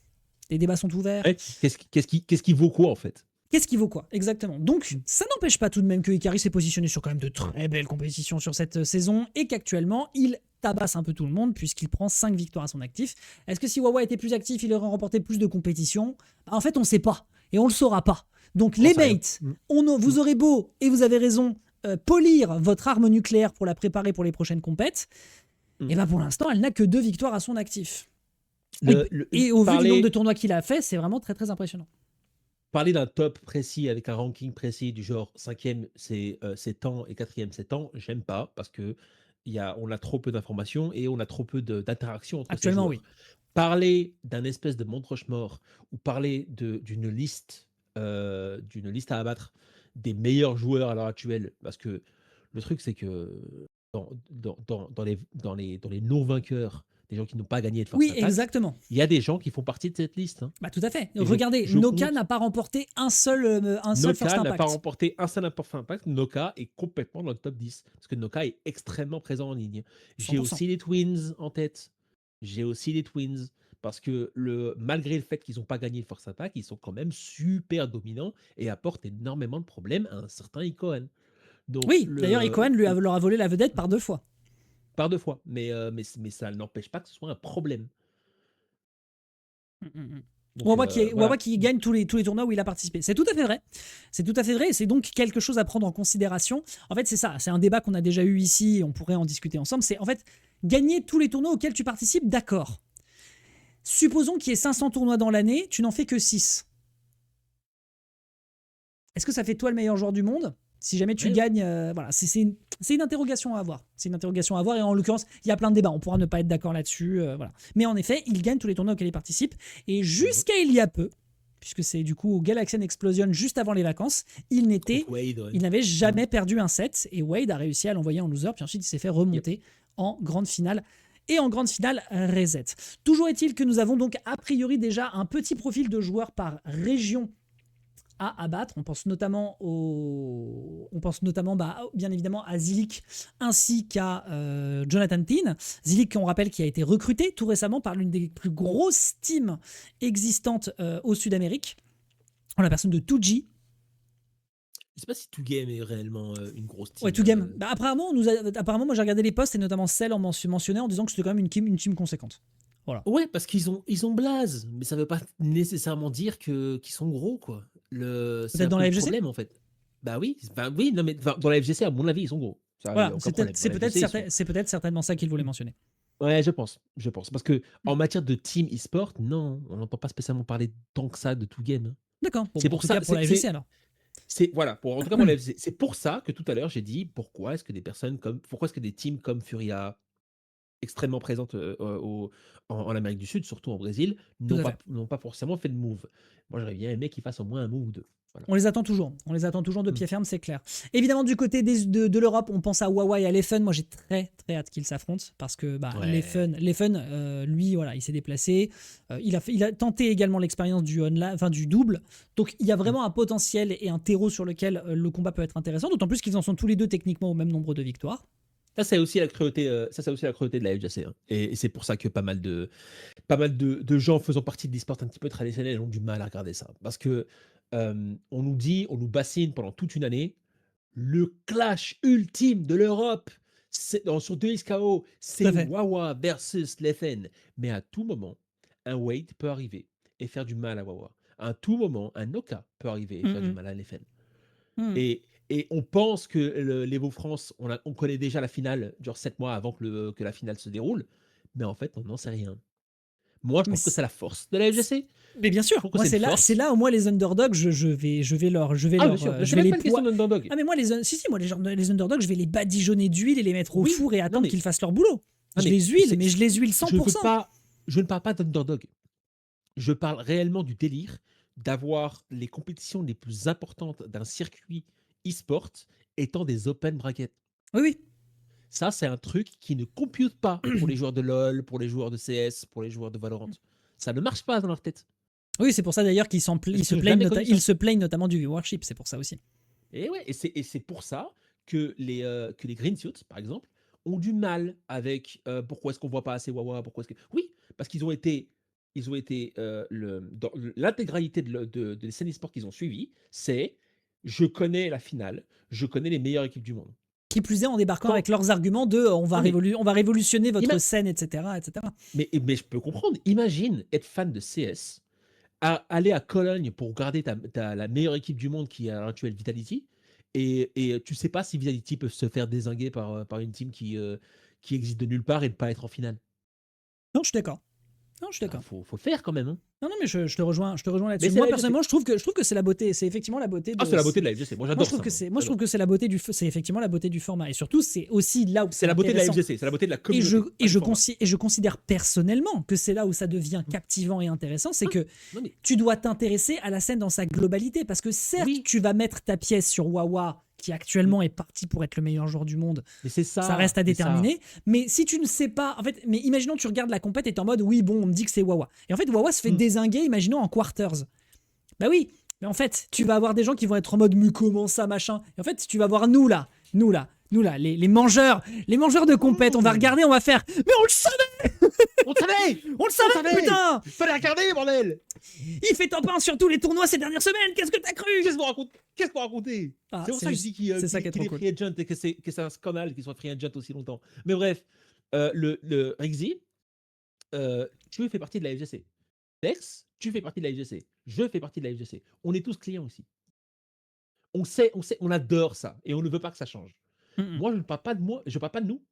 Les débats sont ouverts. Ouais, qu'est-ce qui vaut quoi en fait? Qu'est-ce qui vaut quoi? Exactement. Donc, ça n'empêche pas tout de même que Ikari s'est positionné sur quand même de très belles compétitions sur cette saison et qu'actuellement, il tabasse un peu tout le monde puisqu'il prend 5 victoires à son actif. Est-ce que si Wawa était plus actif, il aurait remporté plus de compétitions? En fait, on ne sait pas et on ne le saura pas. Donc, les mates, vous aurez beau, et vous avez raison, polir votre arme nucléaire pour la préparer pour les prochaines compètes, et pour l'instant, elle n'a que 2 victoires à son actif. Et au vu du nombre de tournois qu'il a fait, c'est vraiment très très impressionnant. Parler d'un top précis avec un ranking précis du genre 5e c'est temps et 4e c'est temps, j'aime pas parce que on a trop peu d'informations et on a trop peu d'interactions entre ces joueurs. Oui. Parler d'un espèce de Mount Rushmore ou parler d'une liste à abattre des meilleurs joueurs à l'heure actuelle, parce que le truc c'est que dans les non-vainqueurs, des gens qui n'ont pas gagné de Force Attack, exactement. Il y a des gens qui font partie de cette liste. Tout à fait. Regardez, Noka n'a pas remporté un seul First Impact. Noka n'a pas remporté un seul First Impact. Noka est complètement dans le top 10 parce que Noka est extrêmement présent en ligne. 100%. J'ai aussi les Twins en tête. Parce que malgré le fait qu'ils n'ont pas gagné le Force Impact, ils sont quand même super dominants et apportent énormément de problèmes à un certain Ikohan. D'ailleurs, Ikohan leur a volé la vedette par 2 fois. Par 2 fois, mais ça n'empêche pas que ce soit un problème. Wawa qui gagne tous les tournois où il a participé. C'est tout à fait vrai. Et c'est donc quelque chose à prendre en considération. En fait, c'est ça. C'est un débat qu'on a déjà eu ici et on pourrait en discuter ensemble. C'est en fait gagner tous les tournois auxquels tu participes, d'accord. Supposons qu'il y ait 500 tournois dans l'année, tu n'en fais que 6. Est-ce que ça fait toi le meilleur joueur du monde ? Si jamais tu gagnes, c'est une interrogation à avoir. C'est une interrogation à avoir et en l'occurrence, il y a plein de débats. On pourra ne pas être d'accord là-dessus. Mais en effet, il gagne tous les tournois auxquels il participe. Et jusqu'à il y a peu, puisque c'est du coup au Galaxian Explosion juste avant les vacances. Il Wade, n'avait jamais perdu un set et Wade a réussi à l'envoyer en loser, puis ensuite il s'est fait remonter en grande finale. Et en grande finale, reset. Toujours est-il que nous avons donc a priori déjà un petit profil de joueurs par région à abattre. On pense notamment bien évidemment à Zilik ainsi qu'à Jonathan Tin. Zilik, on rappelle, qui a été recruté tout récemment par l'une des plus grosses teams existantes au Sud-Amérique, en la personne de 2G. Je sais pas si 2Game est réellement une grosse team. Ouais, 2Game. Apparemment, moi j'ai regardé les posts et notamment celle en mentionnait en disant que c'était quand même une team conséquente. Voilà. Ouais, parce qu'ils ont blaze, mais ça veut pas nécessairement dire qu'ils sont gros, quoi. C'est Peut-être dans la le FGC. problème, en fait. Bah oui, non, mais dans la FGC, à mon avis, ils sont gros. Ça, voilà, y a aucun problème. c'est peut-être certainement ça qu'il voulait mentionner. Ouais, je pense. Parce que en matière de team e-sport, non, on n'entend pas spécialement parler tant que ça de 2Game. Hein. D'accord. C'est pour ça. Pour la FGC alors. Voilà, en tout cas pour la FGC. C'est pour ça que tout à l'heure j'ai dit pourquoi est-ce que des teams comme Furia, extrêmement présentes en Amérique du Sud, surtout en Brésil, n'ont pas forcément fait de move. Moi, j'aurais bien aimé qu'ils fassent au moins un move ou deux. Voilà. On les attend toujours de pied ferme, c'est clair. Évidemment, du côté de l'Europe, on pense à Wawa et à Leffen. Moi, j'ai très très hâte qu'ils s'affrontent parce que Leffen, lui, voilà, il s'est déplacé. Il a tenté également l'expérience du double. Donc, il y a vraiment un potentiel et un terreau sur lequel le combat peut être intéressant. D'autant plus qu'ils en sont tous les deux techniquement au même nombre de victoires. Ça, c'est aussi la cruauté de la FGC. Hein. Et c'est pour ça que pas mal de gens faisant partie de l'e-sport un petit peu traditionnel ont du mal à regarder ça. Parce que on nous bassine pendant toute une année, le clash ultime de l'Europe sur 2 XKO, c'est Wawa versus Leffen. Mais à tout moment, un Wade peut arriver et faire du mal à Wawa. À tout moment, un Noka peut arriver et faire du mal à Leffen. Et on pense que l'Evo France, on connaît déjà la finale, genre 7 mois avant que la finale se déroule, mais en fait, on n'en sait rien. Moi, je trouve que c'est la force de la FGC. Mais bien sûr, moi c'est là où moi les underdogs, je vais leur les underdogs. Ah mais moi les underdogs, je vais les badigeonner d'huile et les mettre au four et attendre qu'ils fassent leur boulot. Je les huile 100%. Je ne parle pas d'underdog. Je parle réellement du délire d'avoir les compétitions les plus importantes d'un circuit e-sport étant des open brackets. Oui. Ça, c'est un truc qui ne compute pas pour les joueurs de LoL, pour les joueurs de CS, pour les joueurs de Valorant. Ça ne marche pas dans leur tête. Oui, c'est pour ça d'ailleurs qu'ils se plaignent notamment du viewership, c'est pour ça aussi. Et ouais, et c'est pour ça que les Green Suits, par exemple, ont du mal avec pourquoi est-ce qu'on voit pas assez Wawa, Oui, parce qu'ils ont été dans l'intégralité des scènes e-sport qu'ils ont suivies, c'est je connais la finale, je connais les meilleures équipes du monde. Qui plus est, en débarquant avec leurs arguments de on va révolutionner votre scène, etc. Mais je peux comprendre. Imagine être fan de CS, aller à Cologne pour regarder la meilleure équipe du monde qui est à l'heure actuelle Vitality, et tu sais pas si Vitality peut se faire dézinguer par une team qui existe de nulle part et ne pas être en finale. Non, je suis d'accord. Faut le faire quand même. Hein. Non, mais je te rejoins là-dessus. Moi, personnellement, je trouve que c'est la beauté. C'est effectivement la beauté. C'est la beauté de la FGC. Moi, j'adore ça. Je trouve que c'est la beauté c'est effectivement la beauté du format. Et surtout, c'est aussi là où c'est la beauté de la FGC. C'est la beauté de la communauté. Et je considère personnellement que c'est là où ça devient captivant et intéressant. C'est que tu dois t'intéresser à la scène dans sa globalité. Parce que certes, tu vas mettre ta pièce sur Wawa, qui actuellement est parti pour être le meilleur joueur du monde. Mais c'est ça. Ça reste à déterminer. Mais si tu ne sais pas, en fait, mais imaginons tu regardes la compète et t'es en mode oui, bon, on me dit que c'est Wawa. Et en fait, Wawa se fait dézinguer, imaginons en quarters. Bah oui, mais en fait, tu vas avoir des gens qui vont être en mode mais comment ça, machin. Et en fait, tu vas voir nous là, les mangeurs de compète, on va regarder, on va faire mais on le savait. On le savait, putain. Fallait regarder, bordel. Il fait top 1 sur tous les tournois ces dernières semaines. Qu'est-ce que t'as cru? Qu'est-ce qu'on racontait? C'est pour ça que je dis qu'il est free agent et que c'est un scandale qu'il soit free agent aussi longtemps. Mais bref, le Rexy, tu fais partie de la FGC. Dex, tu fais partie de la FGC. Je fais partie de la FGC. On est tous clients aussi. On sait, on adore ça et on ne veut pas que ça change. Moi, je ne parle pas de moi, je parle pas de nous.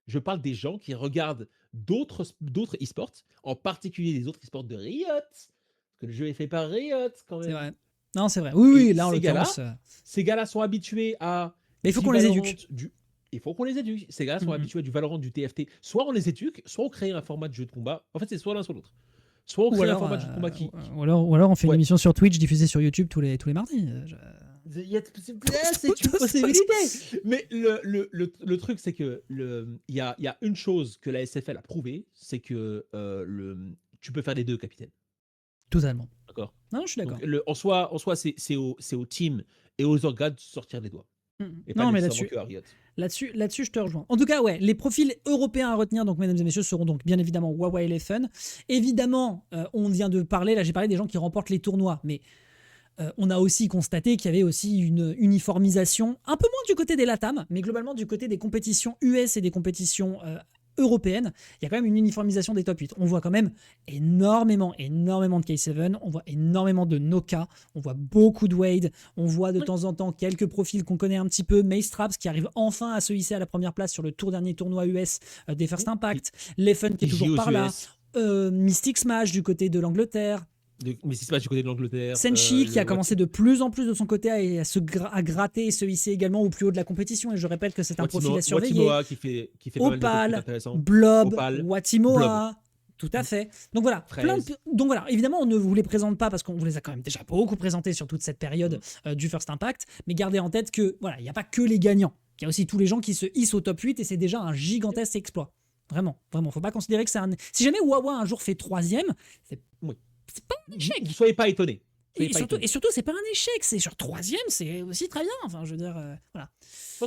Je parle des gens qui regardent d'autres e-sports, en particulier les autres e-sports de Riot, parce que le jeu est fait par Riot quand même. C'est vrai. Non, c'est vrai. Oui, là, en l'occurrence. Ces gars-là sont habitués à. Mais il faut qu'on les éduque. Il faut qu'on les éduque. Ces gars-là sont habitués à du Valorant, du TFT. Soit on les éduque, soit on crée un format de jeu de combat. En fait, c'est soit l'un, soit l'autre. Soit on Ou crée un alors, format de combat qui... ou alors on fait une Ouais. émission sur Twitch diffusée sur YouTube tous les mardis. C'est une possibilité. Mais le truc, c'est que il y a une chose que la SFL a prouvé, c'est que tu peux faire les deux, capitaine. Totalement. D'accord. Non, je suis Donc, d'accord. en soi c'est au team et aux organes de sortir les doigts. Et pas Non, mais nécessairement que à Riot. là-dessus, je te rejoins. En tout cas, ouais, les profils européens à retenir, donc mesdames et messieurs, seront donc bien évidemment Wawa et Elephant. Évidemment, on vient de parler, là j'ai parlé des gens qui remportent les tournois, mais on a aussi constaté qu'il y avait aussi une uniformisation, un peu moins du côté des LATAM, mais globalement du côté des compétitions US et des compétitions européennes. Il y a quand même une uniformisation des top 8. On voit quand même énormément de K7, on voit énormément de Noka, on voit beaucoup de Wade, on voit de temps en temps quelques profils qu'on connaît un petit peu, Mace Traps qui arrive enfin à se hisser à la première place sur le dernier tournoi US des First Impact, Leffen qui est toujours par là, Mystic Smash du côté de l'Angleterre, Mais si c'est pas du côté de l'Angleterre. Senshi qui a commencé de plus en plus de son côté à gratter et se hisser également au plus haut de la compétition, et je répète que c'est un profil à surveiller. Watimoa qui fait pas mal de trucs Opal, intéressants. Blob, Opal, Watimoa, Blob. tout à fait. Donc voilà, Fraise. donc voilà, évidemment on ne vous les présente pas parce qu'on vous les a quand même déjà beaucoup présentés sur toute cette période du First Impact, mais gardez en tête que voilà, il n'y a pas que les gagnants, il y a aussi tous les gens qui se hissent au top 8 et c'est déjà un gigantesque exploit. Vraiment, faut pas considérer que c'est un... Si jamais Wawa un jour fait 3e, c'est pas un échec. Ne soyez pas étonnés. Et surtout, c'est pas un échec, c'est sur 3e, c'est aussi très bien. Enfin, je veux dire, voilà.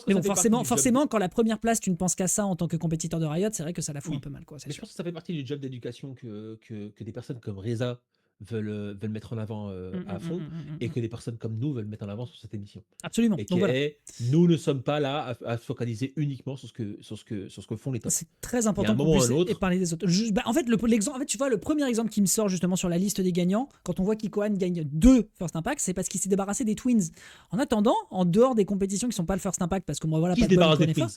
Mais bon, forcément, quand la première place, tu ne penses qu'à ça en tant que compétiteur de Riot, c'est vrai que ça la fout un peu mal, quoi. Mais je pense que ça fait partie du job d'éducation que des personnes comme Reza veulent mettre en avant à fond, et que des personnes comme nous veulent mettre en avant sur cette émission. Absolument. Et Donc, voilà. Nous ne sommes pas là à focaliser uniquement sur ce que font les tops. C'est très important qu'on puisse parler des autres. En fait, tu vois, le premier exemple qui me sort justement sur la liste des gagnants, quand on voit qu'Ikohan gagne 2 First Impact, c'est parce qu'il s'est débarrassé des Twins. En attendant, en dehors des compétitions qui sont pas le First Impact, parce que moi, voilà, qui pas se de bol, débarrasse des Twins?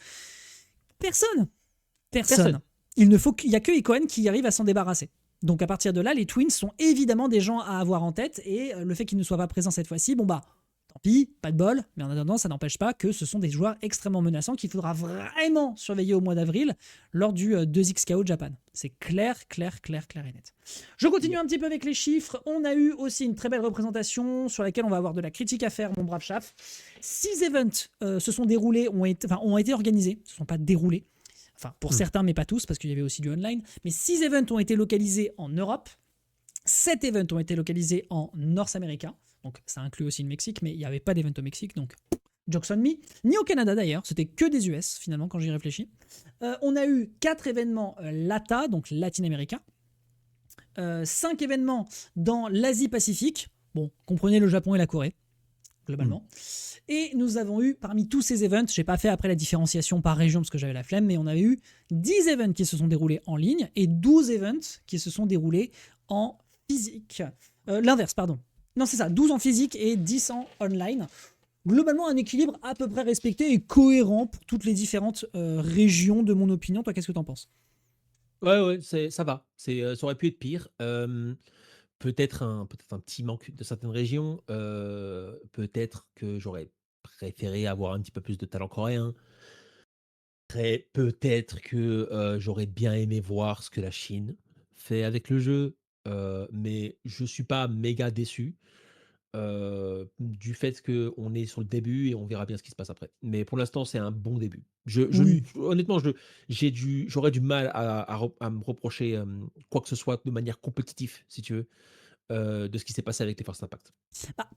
Personne. Il y a que Ikohan qui arrive à s'en débarrasser. Donc à partir de là, les Twins sont évidemment des gens à avoir en tête, et le fait qu'ils ne soient pas présents cette fois-ci, bon bah, tant pis, pas de bol, mais en attendant, ça n'empêche pas que ce sont des joueurs extrêmement menaçants qu'il faudra vraiment surveiller au mois d'avril lors du 2XKO Japan. C'est clair et net. Je continue un petit peu avec les chiffres. On a eu aussi une très belle représentation sur laquelle on va avoir de la critique à faire, mon brave Chaf. 6 events se sont déroulés, ont été organisés, ne se sont pas déroulés. Enfin, pour certains, mais pas tous, parce qu'il y avait aussi du online. Mais 6 events ont été localisés en Europe. 7 events ont été localisés en North America. Donc, ça inclut aussi le Mexique, mais il n'y avait pas d'event au Mexique. Donc, jokes on me. Ni au Canada, d'ailleurs. C'était que des US, finalement, quand j'y réfléchis. On a eu 4 événements LATA, donc latino-américains. 5 événements dans l'Asie-Pacifique. Bon, comprenez le Japon et la Corée, globalement. Et nous avons eu, parmi tous ces events, je n'ai pas fait après la différenciation par région parce que j'avais la flemme, mais on avait eu 10 events qui se sont déroulés en ligne et 12 events qui se sont déroulés en physique. L'inverse, pardon. Non, c'est ça, 12 en physique et 10 en online. Globalement, un équilibre à peu près respecté et cohérent pour toutes les différentes régions, de mon opinion. Toi, qu'est-ce que tu en penses ? Ouais, ça va. Ça aurait pu être pire. Peut-être un petit manque de certaines régions. Peut-être que j'aurais préféré avoir un petit peu plus de talent coréen. Peut-être que j'aurais bien aimé voir ce que la Chine fait avec le jeu. Mais je suis pas méga déçu du fait qu'on est sur le début et on verra bien ce qui se passe après. Mais pour l'instant, c'est un bon début. Honnêtement, j'aurais du mal à me reprocher quoi que ce soit de manière compétitive, si tu veux, de ce qui s'est passé avec les First Impact.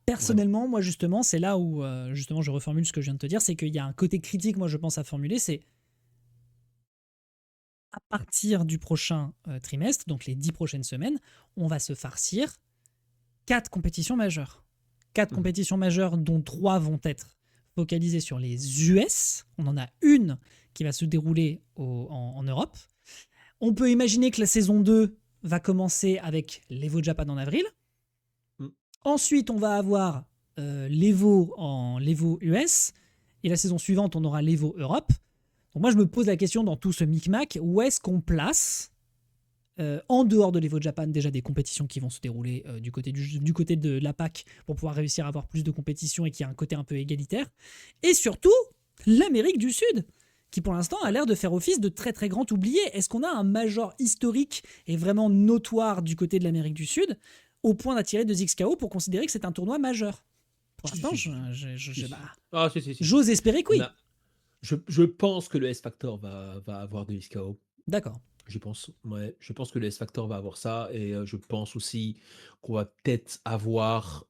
Personnellement, moi justement, c'est là où justement je reformule ce que je viens de te dire, c'est qu'il y a un côté critique, moi je pense à formuler, c'est à partir du prochain trimestre, donc les 10 prochaines semaines, on va se farcir 4 compétitions majeures. 4 compétitions majeures dont 3 vont être focalisées sur les US. On en a une qui va se dérouler en Europe. On peut imaginer que la saison 2 va commencer avec l'Evo Japan en avril. Ensuite, on va avoir l'Evo US. Et la saison suivante, on aura l'Evo Europe. Donc moi, je me pose la question dans tout ce micmac, où est-ce qu'on place, en dehors de l'Evo Japan, déjà des compétitions qui vont se dérouler du côté de la PAC pour pouvoir réussir à avoir plus de compétitions et qu'il y a un côté un peu égalitaire. Et surtout, l'Amérique du Sud, qui pour l'instant a l'air de faire office de très très grand oublié. Est-ce qu'on a un major historique et vraiment notoire du côté de l'Amérique du Sud au point d'attirer 2XKO pour considérer que c'est un tournoi majeur? Pour Si, l'instant, si, si. Ah, si. j'ose espérer que On oui. a... je pense que le S-Factor va avoir de XKO. D'accord. Je pense, ouais, je pense que le S-Factor va avoir ça et je pense aussi qu'on va peut-être avoir.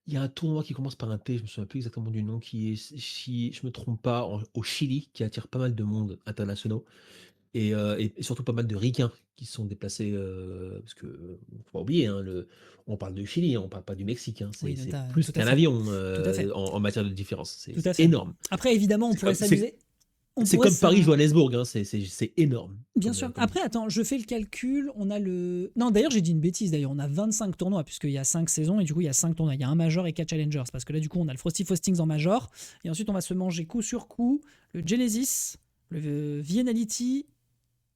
Il y a un tournoi qui commence par un T, je me souviens plus exactement du nom, qui est, si je me trompe pas, au Chili, qui attire pas mal de monde internationaux et surtout pas mal de Ricains qui se sont déplacés parce que faut pas oublier, hein, on parle du Chili, hein, on parle pas du Mexique, hein, Oui, c'est tout plus à qu'un fait. avion Tout à fait. en matière de différence, Tout à c'est fait. énorme. Après, évidemment, on C'est pourrait comme, c'est, s'amuser. On c'est pourrait comme s'am- Paris-Johannesburg, hein, c'est énorme Bien comme, sûr. comme ville. Après, attends, je fais le calcul. On a le. Non, d'ailleurs, j'ai dit une bêtise. D'ailleurs, on a 25 tournois, puisqu'il y a 5 saisons, et du coup, il y a 5 tournois. Il y a un major et 4 challengers. Parce que là, du coup, on a le Frosty Faustings en major. Et ensuite, on va se manger coup sur coup le Genesis, le Vienality,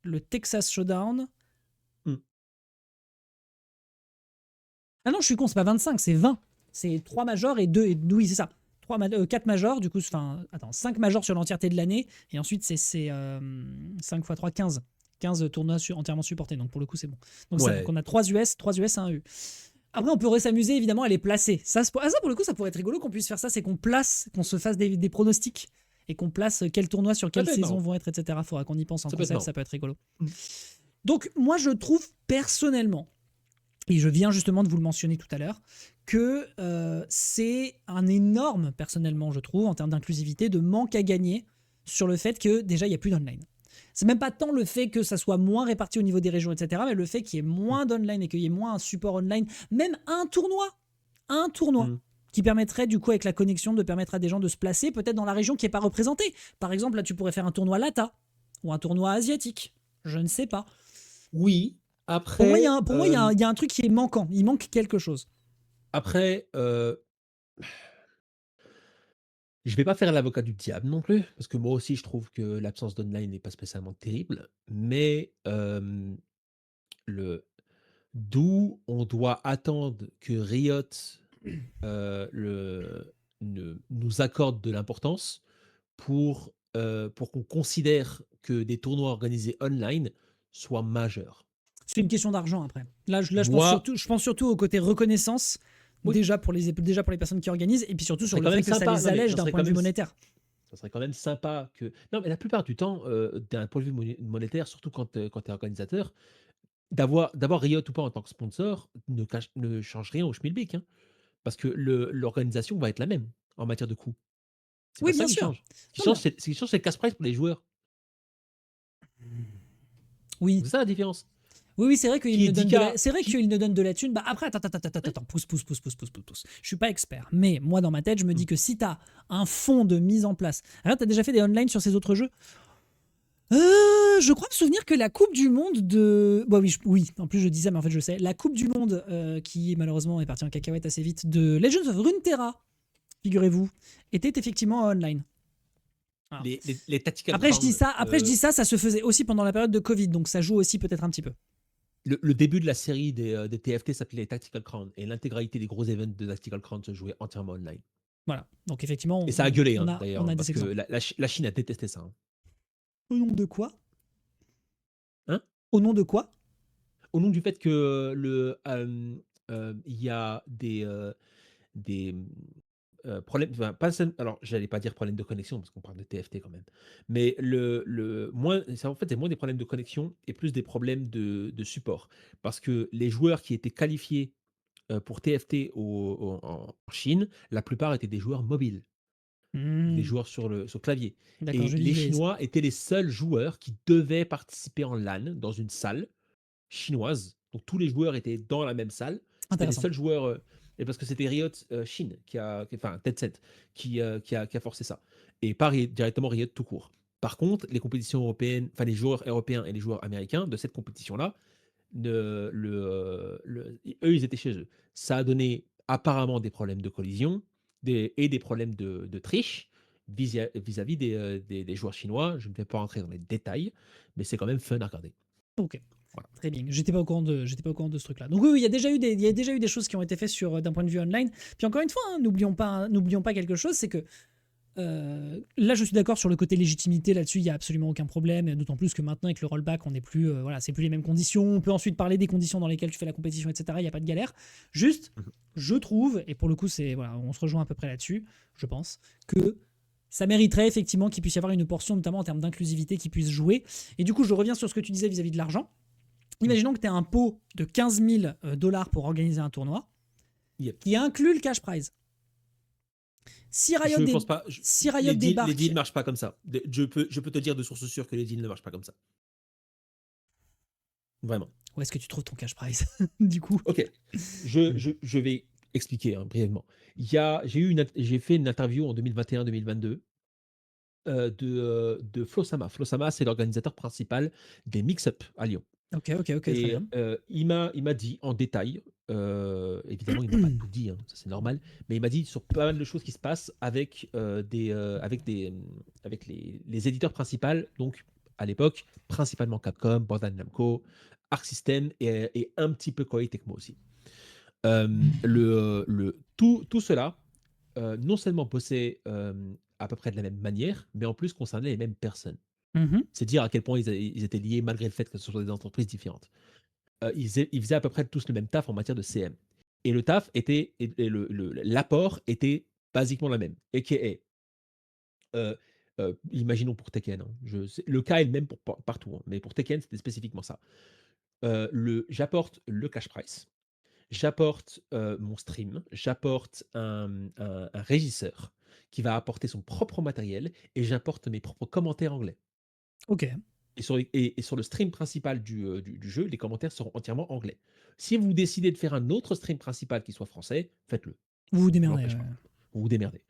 le Texas Showdown. Hmm. Ah non, je suis con, c'est pas 25, c'est 20. C'est 3 majors et 2. Oui, c'est ça. 4 majors, du coup, enfin, attends, 5 majors sur l'entièreté de l'année. Et ensuite, c'est 5 x 3, 15. 15 tournois entièrement supportés. Donc, pour le coup, c'est bon. Donc, donc Ouais, on a 3 US, 3 US, 1 EU. Après, on pourrait s'amuser évidemment à les placer. Ça, pour le coup, ça pourrait être rigolo qu'on puisse faire ça. C'est qu'on place, qu'on se fasse des pronostics et qu'on place quel tournoi sur ça quelle peut être saison marrant. vont être, etc. Faudra qu'on y pense en Ça peut être concept. marrant. Ça peut être rigolo. Mm. Donc, moi, je trouve personnellement, et je viens justement de vous le mentionner tout à l'heure, que c'est un énorme, personnellement, je trouve, en termes d'inclusivité, de manque à gagner sur le fait que déjà, il n'y a plus d'online. C'est même pas tant le fait que ça soit moins réparti au niveau des régions, etc., mais le fait qu'il y ait moins d'online et qu'il y ait moins un support online, même un tournoi, Mm. qui permettrait du coup avec la connexion de permettre à des gens de se placer peut-être dans la région qui n'est pas représentée. Par exemple, là, tu pourrais faire un tournoi Lata ou un tournoi asiatique. Je ne sais pas. Oui, Pour moi, il y a après, un, pour moi, il y a un truc qui est manquant. Il manque quelque chose. après je vais pas faire l'avocat du diable non plus, parce que moi aussi je trouve que l'absence d'online n'est pas spécialement terrible, mais le d'où on doit attendre que Riot nous accorde de l'importance pour qu'on considère que des tournois organisés online soient majeurs. C'est une question d'argent après. Là, Moi, je pense surtout au côté reconnaissance, oui, déjà pour les personnes qui organisent, et puis surtout ça sur serait le quand fait même que ça sympa. les Non, mais allège d'un point de vue monétaire. ça serait quand même sympa que. Non, mais la plupart du temps, d'un point de vue monétaire, surtout quand tu es organisateur, d'avoir Riot ou pas en tant que sponsor ne change rien au schmilblick, hein, parce que l'organisation va être la même en matière de coût. C'est Oui, pas ça bien qui sûr. change. Non, mais... Ce qui change, c'est le cash price pour les joueurs. Oui, C'est ça la différence. oui, c'est vrai qu'il Qui est ne donne de 10K, la, c'est vrai qui. qu'il ne donne de la thune. Bah après, attends, pousse. Je suis pas expert, mais moi dans ma tête, je me dis Hmm. que si t'as un fond de mise en place, regarde, t'as déjà fait des online sur ces autres jeux. Je crois me souvenir que la Coupe du Monde de. Bah oui, oui, en plus je disais, mais en fait je sais. La Coupe du Monde, qui malheureusement est partie en cacahuète assez vite, de Legends of Runeterra, figurez-vous, était effectivement en online. Alors, Les Tactical après, je dis Crown, ça, ça se faisait aussi pendant la période de Covid, donc ça joue aussi peut-être un petit peu. le début de la série des TFT s'appelait les Tactical Crown et l'intégralité des gros events de Tactical Crown se jouait entièrement online. Voilà, donc effectivement, Et ça a gueulé, on hein, a, on d'ailleurs, a parce des que exemples. la Chine a détesté ça, hein. Au nom de quoi? Hein. Au nom de quoi? Au nom du fait que il y a des problèmes, enfin, pas alors j'allais pas dire problème de connexion parce qu'on parle de TFT quand même, mais c'est moins des problèmes de connexion et plus des problèmes de support. Parce que les joueurs qui étaient qualifiés pour TFT en Chine, la plupart étaient des joueurs mobiles, des Hmm, joueurs sur clavier. d'accord, Et je les visualise. Chinois étaient les seuls joueurs qui devaient participer en LAN dans une salle chinoise. Donc tous les joueurs étaient dans la même salle. C'était les Intéressant. seuls joueurs. Et parce que c'était Riot Chine, enfin Tencent, qui a forcé ça. Et pas directement Riot tout court. Par contre, les compétitions européennes, enfin les joueurs européens et les joueurs américains de cette compétition-là, eux, ils étaient chez eux. Ça a donné apparemment des problèmes de collision et des problèmes de triche vis-à-vis des joueurs chinois. Je ne vais pas rentrer dans les détails, mais c'est quand même fun à regarder. Ok. Voilà. Très bien. J'étais pas au courant de ce truc-là. Donc oui, il y a déjà eu des choses qui ont été faites d'un point de vue online. Puis encore une fois, hein, n'oublions pas quelque chose, c'est que Là, je suis d'accord sur le côté légitimité. Là-dessus, il n'y a absolument aucun problème. D'autant plus que maintenant, avec le rollback, on n'est plus, voilà, c'est plus les mêmes conditions. On peut ensuite parler des conditions dans lesquelles tu fais la compétition, etc. Il n'y a pas de galère. Juste, Mhm. je trouve, et pour le coup, c'est voilà, on se rejoint à peu près là-dessus, je pense, que ça mériterait effectivement qu'il puisse y avoir une portion, notamment en termes d'inclusivité, qui puisse jouer. Et du coup, je reviens sur ce que tu disais vis-à-vis de l'argent. Imaginons que tu as un pot de 15 000 $ pour organiser un tournoi Yep. qui inclut le cash prize. Si Riot, Je pense pas. si Riot débarque... Les deals ne marchent pas comme ça. Je peux te dire de source sûre que les deals ne marchent pas comme ça. Vraiment. Où est-ce que tu trouves ton cash prize, du coup? Ok. Je vais expliquer brièvement. J'ai fait une interview en 2021-2022 de Flosama. Flosama, c'est l'organisateur principal des Mix-Up à Lyon. Ok, très Et bien. il m'a dit en détail, évidemment, il m'a pas tout dit, hein, ça c'est normal, mais il m'a dit sur pas mal de choses qui se passent avec, avec les éditeurs principaux, donc à l'époque, principalement Capcom, Bandai Namco, Arc System et un petit peu Koei Tecmo aussi. Tout cela, non seulement bossait à peu près de la même manière, mais en plus concernait les mêmes personnes. C'est dire à quel point ils étaient liés malgré le fait que ce sont des entreprises différentes. Ils faisaient à peu près tous le même taf en matière de CM. Et le taf était, l'apport était basiquement la même. A.k.a. Imaginons pour Tekken, hein, le cas est le même pour partout, hein, mais pour Tekken, c'était spécifiquement ça. J'apporte le cash price, j'apporte mon stream, j'apporte un régisseur qui va apporter son propre matériel et j'apporte mes propres commentaires anglais. Ok. Et sur le stream principal du jeu, les commentaires seront entièrement anglais. Si vous décidez de faire un autre stream principal qui soit français, faites-le. Vous vous Je ne démerdez. l'empêche pas. Vous vous démerdez.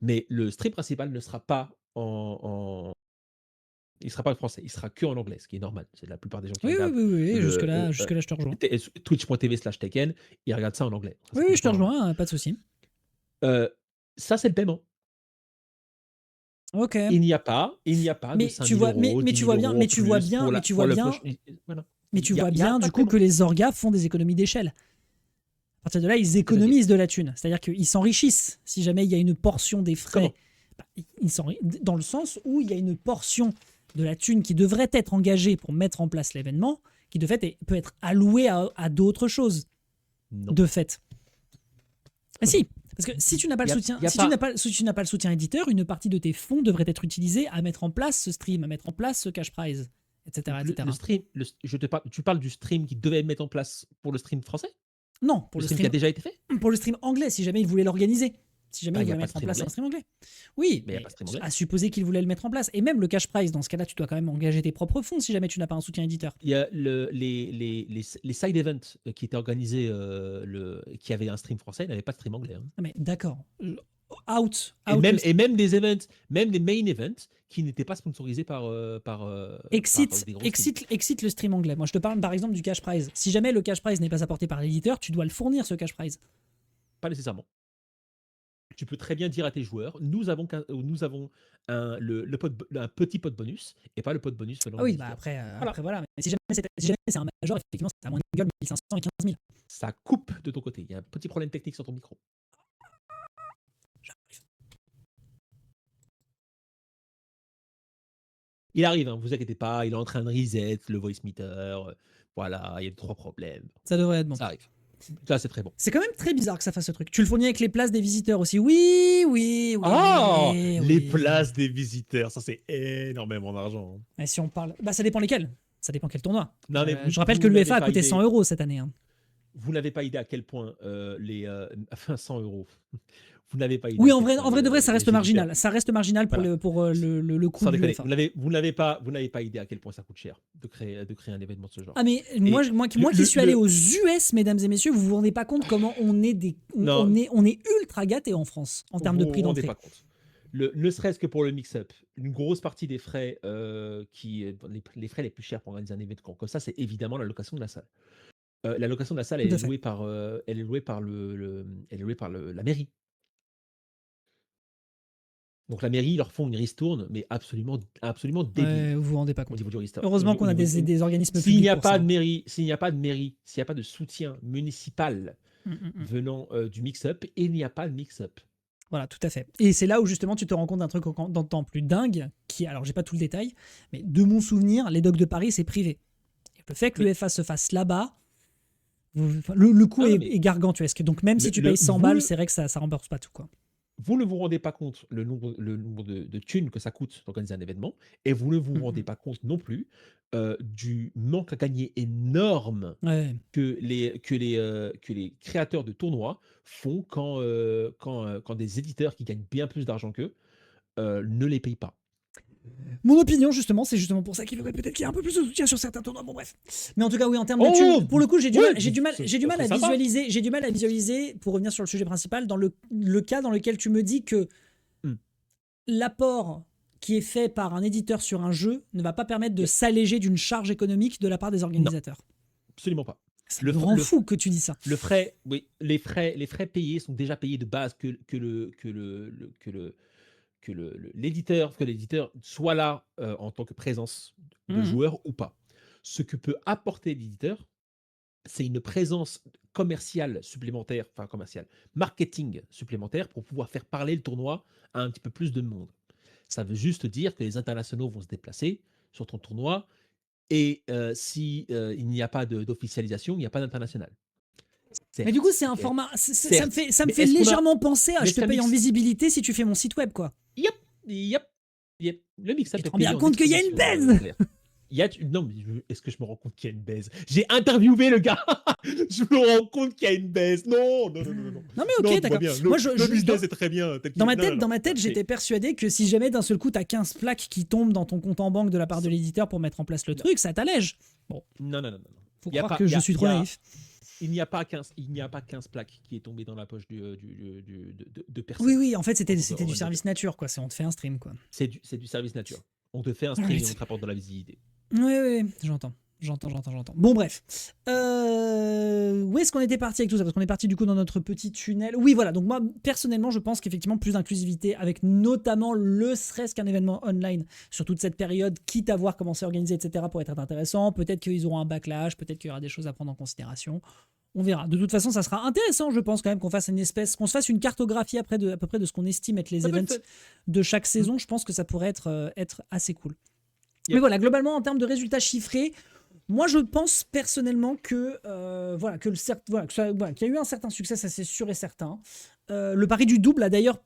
Mais le stream principal ne sera pas il sera pas français, il sera que en anglais, ce qui est normal. C'est la plupart des gens qui Oui, oui, regardent oui, oui. le Jusque-là, je te rejoins. twitch.tv/Tekken, ils regardent ça en anglais. Ça, Oui, c'est je te complètement normal. rejoins, pas de souci. Ça, c'est le paiement. Ok. Il n'y a pas de 5 000 euros, 10 tu 000 vois bien, euros en plus pour le push. Voilà. mais tu Il vois y a bien, pas du de coup, paiement. que les orgas font des économies d'échelle. À partir de là, ils C'est-à-dire, économisent de la thune. C'est-à-dire qu'ils s'enrichissent. Si jamais il y a une portion des frais, comment? dans le sens où il y a une portion de la thune qui devrait être engagée pour mettre en place l'événement, qui de fait peut être allouée à d'autres choses. Non. De fait. Mais si, parce que si tu n'as pas le soutien, si tu n'as pas le soutien éditeur, une partie de tes fonds devrait être utilisée à mettre en place ce stream, à mettre en place ce cash prize, etc., etc. Le stream, tu parles du stream qui devait mettre en place pour le stream français? Non, pour Le le stream qui stream, a déjà été fait? pour le stream anglais, si jamais il voulait l'organiser. Si jamais Bah, il il n'y a voulait pas de mettre en stream place un anglais. stream anglais. Oui, Mais il n'y a mais pas de stream anglais. à supposer qu'il voulait le mettre en place. Et même le cash prize, dans ce cas-là, tu dois quand même engager tes propres fonds si jamais tu n'as pas un soutien éditeur. Il y a les side events qui étaient organisés, qui avaient un stream français, n'avaient pas de stream anglais. Hein. Non, mais d'accord. Out. Et même des events, même des main events qui n'étaient pas sponsorisés par des gros streams. Exit le stream anglais. Moi, je te parle par exemple du cash prize. Si jamais le cash prize n'est pas apporté par l'éditeur, tu dois le fournir, ce cash prize. Pas nécessairement. Tu peux très bien dire à tes joueurs, nous avons un petit pot de bonus et pas le pot de bonus selon Ah oui, l'éditeur. après voilà. Mais si jamais c'est un major, effectivement, c'est à moins de gueule 1500 et 15 000. Ça coupe de ton côté. Il y a un petit problème technique sur ton micro. J'arrive. Il arrive, hein, vous inquiétez pas, il est en train de reset le voice meter. Voilà, il y a 3 problèmes. Ça devrait être bon. Ça arrive. Ça, c'est très bon. C'est quand même très bizarre que ça fasse ce truc. Tu le fournis avec les places des visiteurs aussi. Oui. Ah, oui. les places des visiteurs, ça c'est énormément d'argent. Et si on parle, ça dépend lesquels. Ça dépend quel tournoi. Non, mais je rappelle que l'UEFA a coûté 100 € cette année. Hein. Vous n'avez pas idée à quel point enfin 100 €. Vous n'avez pas idée. Oui, en vrai de vrai, ça reste marginal. Ça reste marginal pour le coût de l'UEFA. Vous n'avez pas idée à quel point ça coûte cher de créer un événement de ce genre. Ah mais moi qui suis allé aux US, mesdames et messieurs, vous vous rendez pas compte comment on est ultra gâté en France en termes de prix d'entrée. Vous vous rendez pas compte. Ne serait-ce que pour le mix-up, une grosse partie des frais les frais les plus chers pour organiser un événement comme ça, c'est évidemment la location de la salle. La location de la salle, elle est louée par la mairie. Donc la mairie, ils leur font une ristourne, mais absolument débile. Vous vous rendez pas compte. Au niveau du ristourne. Heureusement qu'on a des organismes publics. S'il n'y a pas de mairie, s'il n'y a pas de soutien municipal venant du mix-up, il n'y a pas de mix-up. Voilà, tout à fait. Et c'est là où justement tu te rends compte d'un truc d'autant plus dingue, qui, alors j'ai pas tout le détail, mais de mon souvenir, les Dogs de Paris, c'est privé. Et le fait que Oui. l'UEFA se fasse là-bas, le coût Non, est, mais est gargantuesque. Donc même si tu payes 100 balles, c'est vrai que ça rembourse pas tout, quoi. vous ne vous rendez pas compte le nombre de thunes que ça coûte d'organiser un événement, et vous ne vous rendez pas compte non plus du manque à gagner énorme Ouais. que les créateurs de tournois font quand des éditeurs qui gagnent bien plus d'argent qu'eux ne les payent pas. Mon opinion, justement, c'est justement pour ça qu'il faudrait peut-être qu'il y ait un peu plus de soutien sur certains tournois. Bon, bref. Mais en tout cas, oui, en termes de Oh, thunes, pour le coup, j'ai du ouais, mal, j'ai du mal, ça j'ai du mal serait à sympa. visualiser. J'ai du mal à visualiser, pour revenir sur le sujet principal, dans le cas dans lequel tu me dis que Hmm. l'apport qui est fait par un éditeur sur un jeu ne va pas permettre de Yep. s'alléger d'une charge économique de la part des organisateurs. Absolument pas. Ça me rend fou que tu dis ça. Oui, les frais payés sont déjà payés de base que l'éditeur soit là en tant que présence de Mhm. joueurs ou pas. Ce que peut apporter l'éditeur, c'est une présence commerciale supplémentaire, enfin commerciale, marketing supplémentaire pour pouvoir faire parler le tournoi à un petit peu plus de monde. Ça veut juste dire que les internationaux vont se déplacer sur ton tournoi et si il n'y a pas d'officialisation, il n'y a pas d'international. Mais du coup, Certes, c'est un ok. format. Certes, Ça me mais fait est-ce qu'on a. légèrement penser à Mais je est-ce te qu'un paye en mix. visibilité si tu fais mon site web, quoi. Yep, yep, yep. Le Tu mix-up te est rends bien payé en compte qu'il y a une exposition, baise. Claire. Non, mais est-ce que je me rends compte qu'il y a une baise? J'ai interviewé le gars. Je me rends compte qu'il y a une baise. Non, non, non, non, non. Non mais Non, ok, tout va d'accord. bien. Moi, Le business est très bien. dans ma Non, non, tête, non. Non, j'étais persuadé que si jamais d'un seul coup t'as 15 plaques qui tombent dans ton compte en banque de la part de l'éditeur pour mettre en place le non, truc, ça t'allège. Bon, non, non, non, non. faut Il y a croire pas, que il y je a, suis il y trop a, naïf. il n'y a pas 15 plaques qui est tombé dans la poche de Oui, personne. oui, en fait c'était En du mode de service cas. nature, quoi. On te fait un stream, quoi. C'est du service nature. On te fait un stream et on te rapporte de la visibilité. Oui, oui, j'entends. J'entends. Bon, bref. Où est-ce qu'on était parti avec tout ça? Parce qu'on est parti du coup dans notre petit tunnel. Oui, voilà. Donc moi, personnellement, je pense qu'effectivement, plus d'inclusivité, avec notamment le serait-ce qu'un événement online sur toute cette période, quitte à voir comment c'est organisé, etc., pour être intéressant. Peut-être qu'ils auront un backlash, peut-être qu'il y aura des choses à prendre en considération. On verra. De toute façon, ça sera intéressant, je pense, quand même, qu'on se fasse une cartographie après à peu près de ce qu'on estime être les Ça peut events le faire. de chaque saison. Je pense que ça pourrait être assez cool. Yep. Mais voilà, globalement, en termes de résultats chiffrés, moi, je pense personnellement que qu'il y a eu un certain succès, ça c'est sûr et certain. Le pari du double a d'ailleurs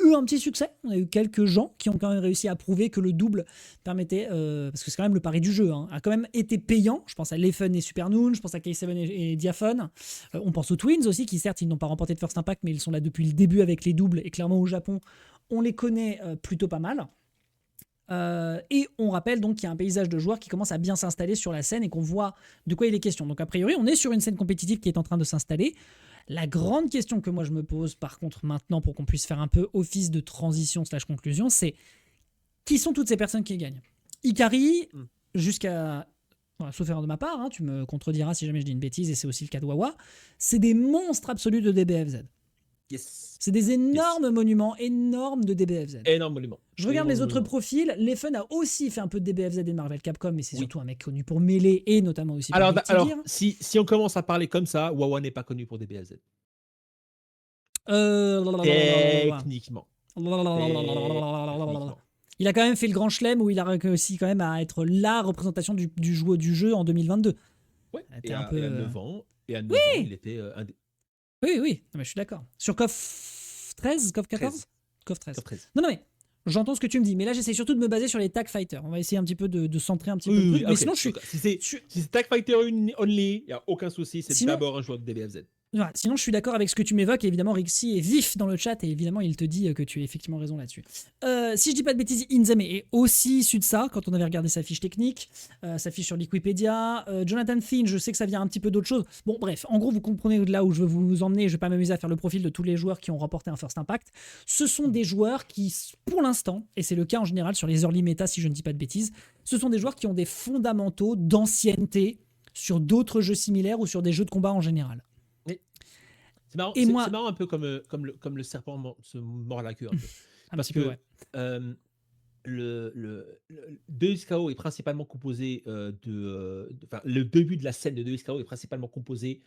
eu un petit succès. On a eu quelques gens qui ont quand même réussi à prouver que le double permettait, parce que c'est quand même le pari du jeu, hein, a quand même été payant. Je pense à Leffen et Supernoon, je pense à K7 et Diaphone. On pense aux Twins aussi, qui certes, ils n'ont pas remporté de First Impact, mais ils sont là depuis le début avec les doubles. Et clairement, au Japon, on les connaît plutôt pas mal. Et on rappelle donc qu'il y a un paysage de joueurs qui commence à bien s'installer sur la scène et qu'on voit de quoi il est question. Donc a priori, on est sur une scène compétitive qui est en train de s'installer. La grande question que moi je me pose par contre maintenant pour qu'on puisse faire un peu office de transition / conclusion, c'est qui sont toutes ces personnes qui gagnent? Ikari, jusqu'à... Voilà, sauf erreur de ma part, hein, tu me contrediras si jamais je dis une bêtise, et c'est aussi le cas de Wawa, c'est des monstres absolus de DBFZ. Yes. C'est des énormes monuments, énormes de DBFZ. Énormément. Je regarde les autres profils. Leffen a aussi fait un peu de DBFZ et de Marvel Capcom, mais c'est surtout un mec connu pour Melee et notamment aussi pour alors, Gear. si on commence à parler comme ça, Wawa n'est pas connu pour DBFZ. Techniquement. Il a quand même fait le grand chelem où il a réussi quand même à être la représentation du jeu en 2022. Ouais. Et à 9 ans, il était un des... Oui, non, mais je suis d'accord. Sur KOF 13, KOF 14 KOF 13. Non, mais j'entends ce que tu me dis, mais là j'essaie surtout de me baser sur les Tag Fighters. On va essayer un petit peu de centrer un petit peu le truc. Mais sinon, je suis. Si c'est Tag Fighter only, il n'y a aucun souci, c'est d'abord un joueur de DBFZ. Voilà, sinon, je suis d'accord avec ce que tu m'évoques. Et évidemment, Rixi est vif dans le chat et évidemment, il te dit que tu as effectivement raison là-dessus. Si je dis pas de bêtises, Inzame est aussi issu de ça quand on avait regardé sa fiche technique, sa fiche sur Wikipédia. Jonathan Thin, je sais que ça vient un petit peu d'autre chose. Bon, bref, en gros, vous comprenez de là où je veux vous emmener. Je vais pas m'amuser à faire le profil de tous les joueurs qui ont remporté un First Impact. Ce sont des joueurs qui, pour l'instant, et c'est le cas en général sur les early méta, si je ne dis pas de bêtises, ce sont des joueurs qui ont des fondamentaux d'ancienneté sur d'autres jeux similaires ou sur des jeux de combat en général. C'est marrant, c'est marrant un peu comme le serpent se mord la queue. Un peu. Parce que Deus KO est principalement composé enfin, le début de la scène de Deus KO est principalement composé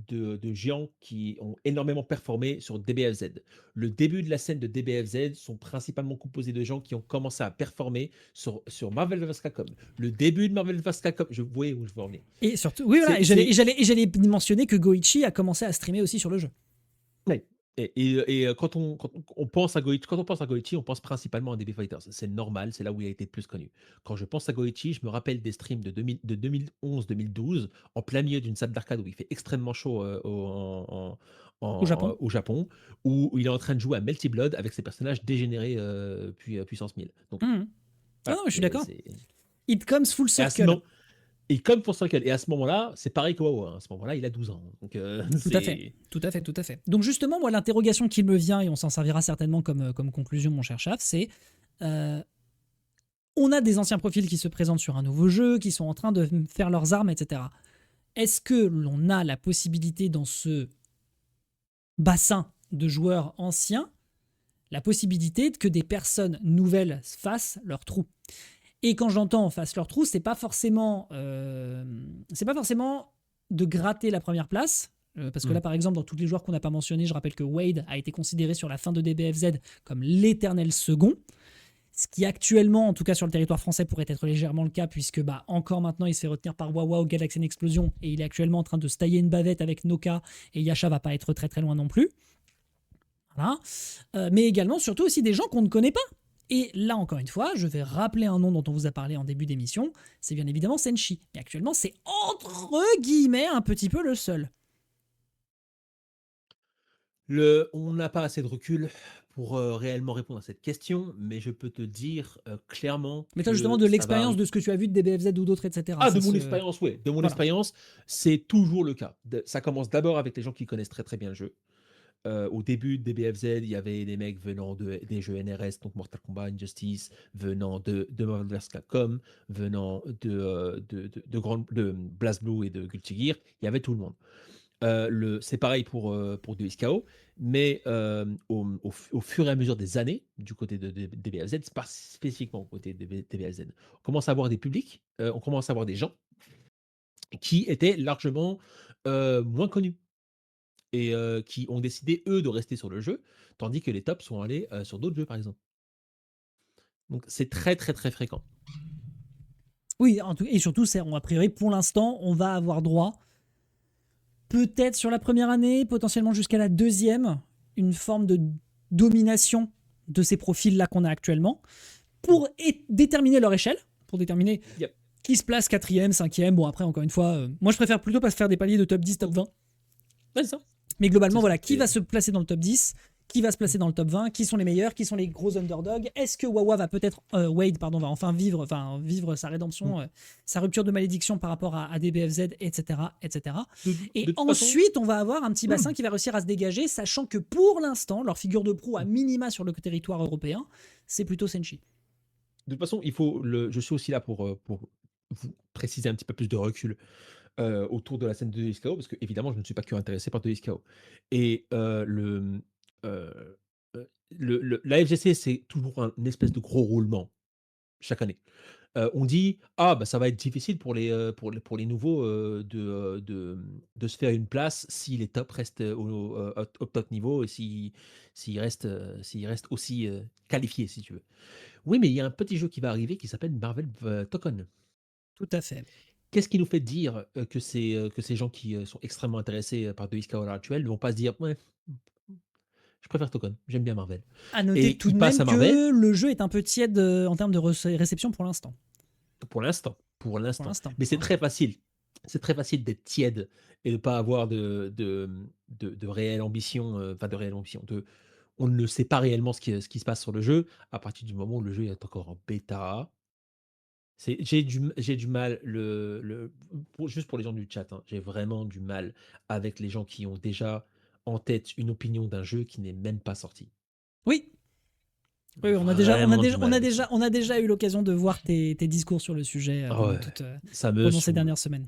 de géants qui ont énormément performé sur DBFZ. Le début de la scène de DBFZ sont principalement composés de gens qui ont commencé à performer sur Marvel vs Capcom. Le début de Marvel vs Capcom, je vois où je veux en venir. Et surtout, oui, voilà, et j'allais mentionner que Goichi a commencé à streamer aussi sur le jeu. Ouais. Quand on pense à Goichi, on pense principalement à DB Fighters. C'est normal, c'est là où il a été le plus connu. Quand je pense à Goichi, je me rappelle des streams de 2011-2012, en plein milieu d'une salle d'arcade où il fait extrêmement chaud Au Japon. au Japon, où il est en train de jouer à Melty Blood avec ses personnages dégénérés puis puissance 1000. Donc, Mhm. Ah voilà, non, mais je suis d'accord. c'est- It comes full Et à ce circle. moment, et comme pour Circle, et à ce moment-là, c'est pareil que WoW. À ce moment-là, il a 12 ans. Donc, Tout à fait, c'est. tout à fait, tout à fait. Donc justement, moi, l'interrogation qui me vient, et on s'en servira certainement comme conclusion, mon cher Chaf, c'est euh, on a des anciens profils qui se présentent sur un nouveau jeu, qui sont en train de faire leurs armes, etc. Est-ce que l'on a la possibilité dans ce bassin de joueurs anciens, la possibilité que des personnes nouvelles fassent leur trou? Et quand j'entends fassent leur trou, c'est pas forcément de gratter la première place. Parce que là, par exemple, dans tous les joueurs qu'on n'a pas mentionnés, je rappelle que Wade a été considéré sur la fin de DBFZ comme l'éternel second. Ce qui actuellement, en tout cas sur le territoire français, pourrait être légèrement le cas, puisque encore maintenant, il se fait retenir par Wawa au Galaxy Explosion, et il est actuellement en train de se tailler une bavette avec Noka, et Yasha va pas être très très loin non plus. Voilà. Mais également, surtout aussi des gens qu'on ne connaît pas. Et là, encore une fois, je vais rappeler un nom dont on vous a parlé en début d'émission, c'est bien évidemment Senshi. Et actuellement, c'est entre guillemets un petit peu le seul. On n'a pas assez de recul pour réellement répondre à cette question, mais je peux te dire clairement Mais toi, justement, que de ça va l'expérience arriver. de ce que tu as vu de DBFZ ou d'autres, etc. Ah, Ça de mon se... expérience, oui. De mon Voilà. expérience, c'est toujours le cas. Ça commence d'abord avec les gens qui connaissent très très bien le jeu. Au début de DBFZ, il y avait des mecs venant des jeux NRS, donc Mortal Kombat, Injustice, venant de Marvel vs Capcom, venant de BlazBlue et de Guilty Gear. Il y avait tout le monde. C'est pareil pour DSKO, mais au fur et à mesure des années, du côté de DBFZ, pas spécifiquement au côté de DBFZ, on commence à avoir des publics, on commence à avoir des gens qui étaient largement moins connus et qui ont décidé, eux, de rester sur le jeu, tandis que les tops sont allés sur d'autres jeux, par exemple. Donc c'est très, très, très fréquent. Oui, et surtout, a priori, pour l'instant, on va avoir droit, peut-être sur la première année, potentiellement jusqu'à la deuxième, une forme de domination de ces profils-là qu'on a actuellement, pour déterminer leur échelle, pour déterminer Yep. qui se place quatrième, cinquième. Bon, après, encore une fois, moi, je préfère plutôt pas faire des paliers de top 10, top 20. Ouais, c'est ça. Mais globalement, C'est voilà, ça. qui va se placer dans le top 10, qui va se placer dans le top 20, qui sont les meilleurs, qui sont les gros underdogs. Est-ce que Wawa va peut-être, Wade, pardon, va enfin vivre sa rédemption, sa rupture de malédiction par rapport à DBFZ, etc., etc. Et De toute ensuite, on va avoir un petit bassin qui va réussir à se dégager, sachant que pour l'instant, leur figure de proue à minima sur le territoire européen, c'est plutôt Senshi. De toute façon, je suis aussi là pour vous préciser un petit peu plus de recul autour de la scène de DSKO, parce que évidemment, je ne suis pas que intéressé par DSKO. Et euh, la FGC, c'est toujours une espèce de gros roulement chaque année. On dit ah bah ça va être difficile pour les nouveaux de se faire une place si les tops restent au top niveau et s'ils restent aussi qualifiés si tu veux. Oui, mais il y a un petit jeu qui va arriver qui s'appelle Marvel Token. Tout à fait. Qu'est-ce qui nous fait dire que ces gens qui sont extrêmement intéressés par 2XK à l'heure actuelle ne vont pas se dire ouais, je préfère Token, j'aime bien Marvel. À noter Et tout ils de passent même à Marvel que le jeu est un peu tiède en termes de réception pour l'instant. pour l'instant. Pour Pour l'instant. l'instant. Mais c'est très facile. C'est très facile d'être tiède et de ne pas avoir de réelle ambition, enfin de réelle ambition. On ne sait pas réellement ce qui se passe sur le jeu à partir du moment où le jeu est encore en bêta. J'ai du mal, juste pour les gens du chat, hein, j'ai vraiment du mal avec les gens qui ont déjà en tête une opinion d'un jeu qui n'est même pas sorti. Oui. Oui, Vraiment du mal avec ça. on a déjà eu l'occasion de voir tes discours sur le sujet Ah ouais, ça me pendant ces saoule. dernières semaines.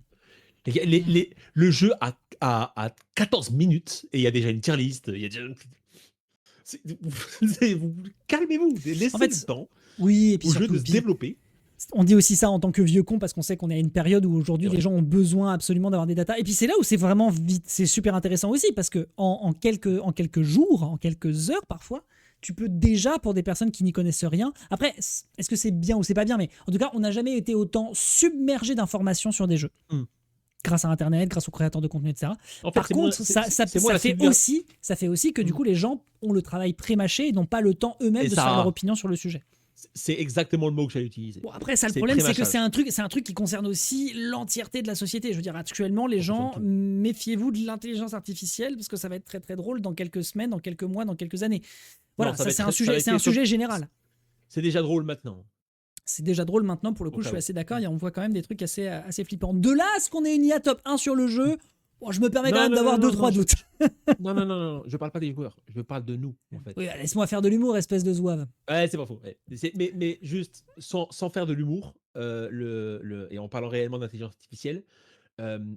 Le jeu a 14 minutes et il y a déjà une tier list. Il y a déjà... Calmez-vous, laissez En fait, le temps oui, et puis au jeu surtout, de se développer. on dit aussi ça en tant que vieux con parce qu'on sait qu'on est à une période où aujourd'hui C'est vrai. les gens ont besoin absolument d'avoir des datas. Et puis c'est là où c'est vraiment vite, c'est super intéressant aussi parce que en quelques jours, en quelques heures parfois, tu peux déjà, pour des personnes qui n'y connaissent rien. Après, est-ce que c'est bien ou c'est pas bien, mais en tout cas, on n'a jamais été autant submergé d'informations sur des jeux. Hmm. Grâce à Internet, grâce aux créateurs de contenu, etc. En fait, Par contre, ça fait aussi que du coup, les gens ont le travail pré-mâché et n'ont pas le temps eux-mêmes Et de se ça- faire leur opinion sur le sujet. C'est exactement le mot que j'allais utiliser. Bon, après, ça, le C'est problème, c'est que pré-mâchage. c'est un truc qui concerne aussi l'entièreté de la société. Je veux dire, actuellement, les gens, tout. méfiez-vous de l'intelligence artificielle parce que ça va être très très drôle dans quelques semaines, dans quelques mois, dans quelques années. Voilà, Non, ça, c'est un ça va sujet, être c'est un sujet général. C'est déjà drôle maintenant. C'est déjà drôle maintenant, pour le coup, Au je cas suis où. assez d'accord. On voit quand même des trucs assez flippants. De là à ce qu'on ait une IA top 1 sur le jeu, bon, je me permets quand même d'avoir 2-3 doutes. Non, je parle pas des joueurs, je parle de nous, en fait. Oui, laisse-moi faire de l'humour, espèce de zouave. Ouais, c'est pas faux. Ouais. Mais juste, sans faire de l'humour, et en parlant réellement d'intelligence artificielle,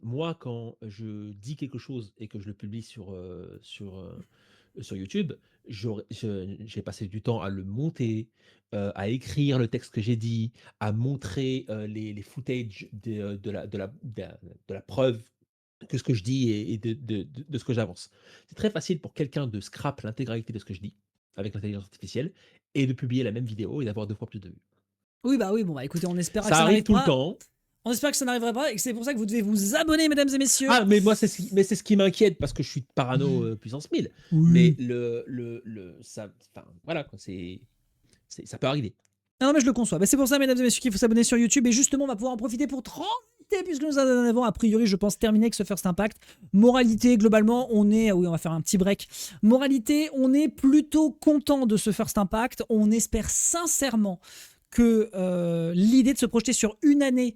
moi, quand je dis quelque chose et que je le publie sur YouTube, j'ai passé du temps à le monter, à écrire le texte que j'ai dit, à montrer les footages de la preuve que ce que je dis et de ce que j'avance. C'est très facile pour quelqu'un de scrap l'intégralité de ce que je dis avec l'intelligence artificielle et de publier la même vidéo et d'avoir 2 fois plus de vues. Oui, bah oui, bon, bah écoutez, on espère que Ça ça arrive n'arrive tout le pas. temps. On espère que ça n'arrivera pas et que c'est pour ça que vous devez vous abonner, mesdames et messieurs. Ah, mais moi, c'est ce qui m'inquiète parce que je suis parano puissance 1000. Oui. Mais ça, enfin, voilà, quoi, ça peut arriver. Non, mais je le conçois. C'est pour ça, mesdames et messieurs, qu'il faut s'abonner sur YouTube. Et justement, on va pouvoir en profiter pour transiter, puisque nous en avons, a priori, je pense, terminé avec ce First Impact. Moralité, globalement, oui, on va faire un petit break. Moralité, on est plutôt content de ce First Impact. On espère sincèrement que l'idée de se projeter sur une année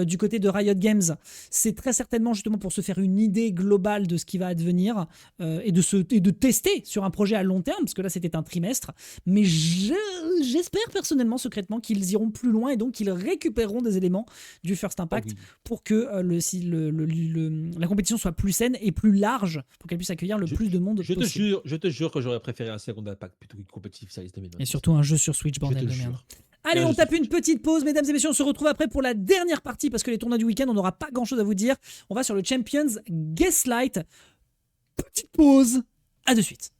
du côté de Riot Games, c'est très certainement justement pour se faire une idée globale de ce qui va advenir et de tester sur un projet à long terme, parce que là c'était un trimestre, mais j'espère personnellement, secrètement, qu'ils iront plus loin et donc qu'ils récupéreront des éléments du First Impact pour que la compétition soit plus saine et plus large, pour qu'elle puisse accueillir le plus de monde possible. Je te jure que j'aurais préféré un second Impact plutôt qu'une compétitive Series 2020. Et surtout un jeu sur Switch, bordel de merde. Allez, on tape une petite pause, mesdames et messieurs. On se retrouve après pour la dernière partie parce que les tournois du week-end, on n'aura pas grand-chose à vous dire. On va sur le Champions Gaslight. Petite pause. À de suite.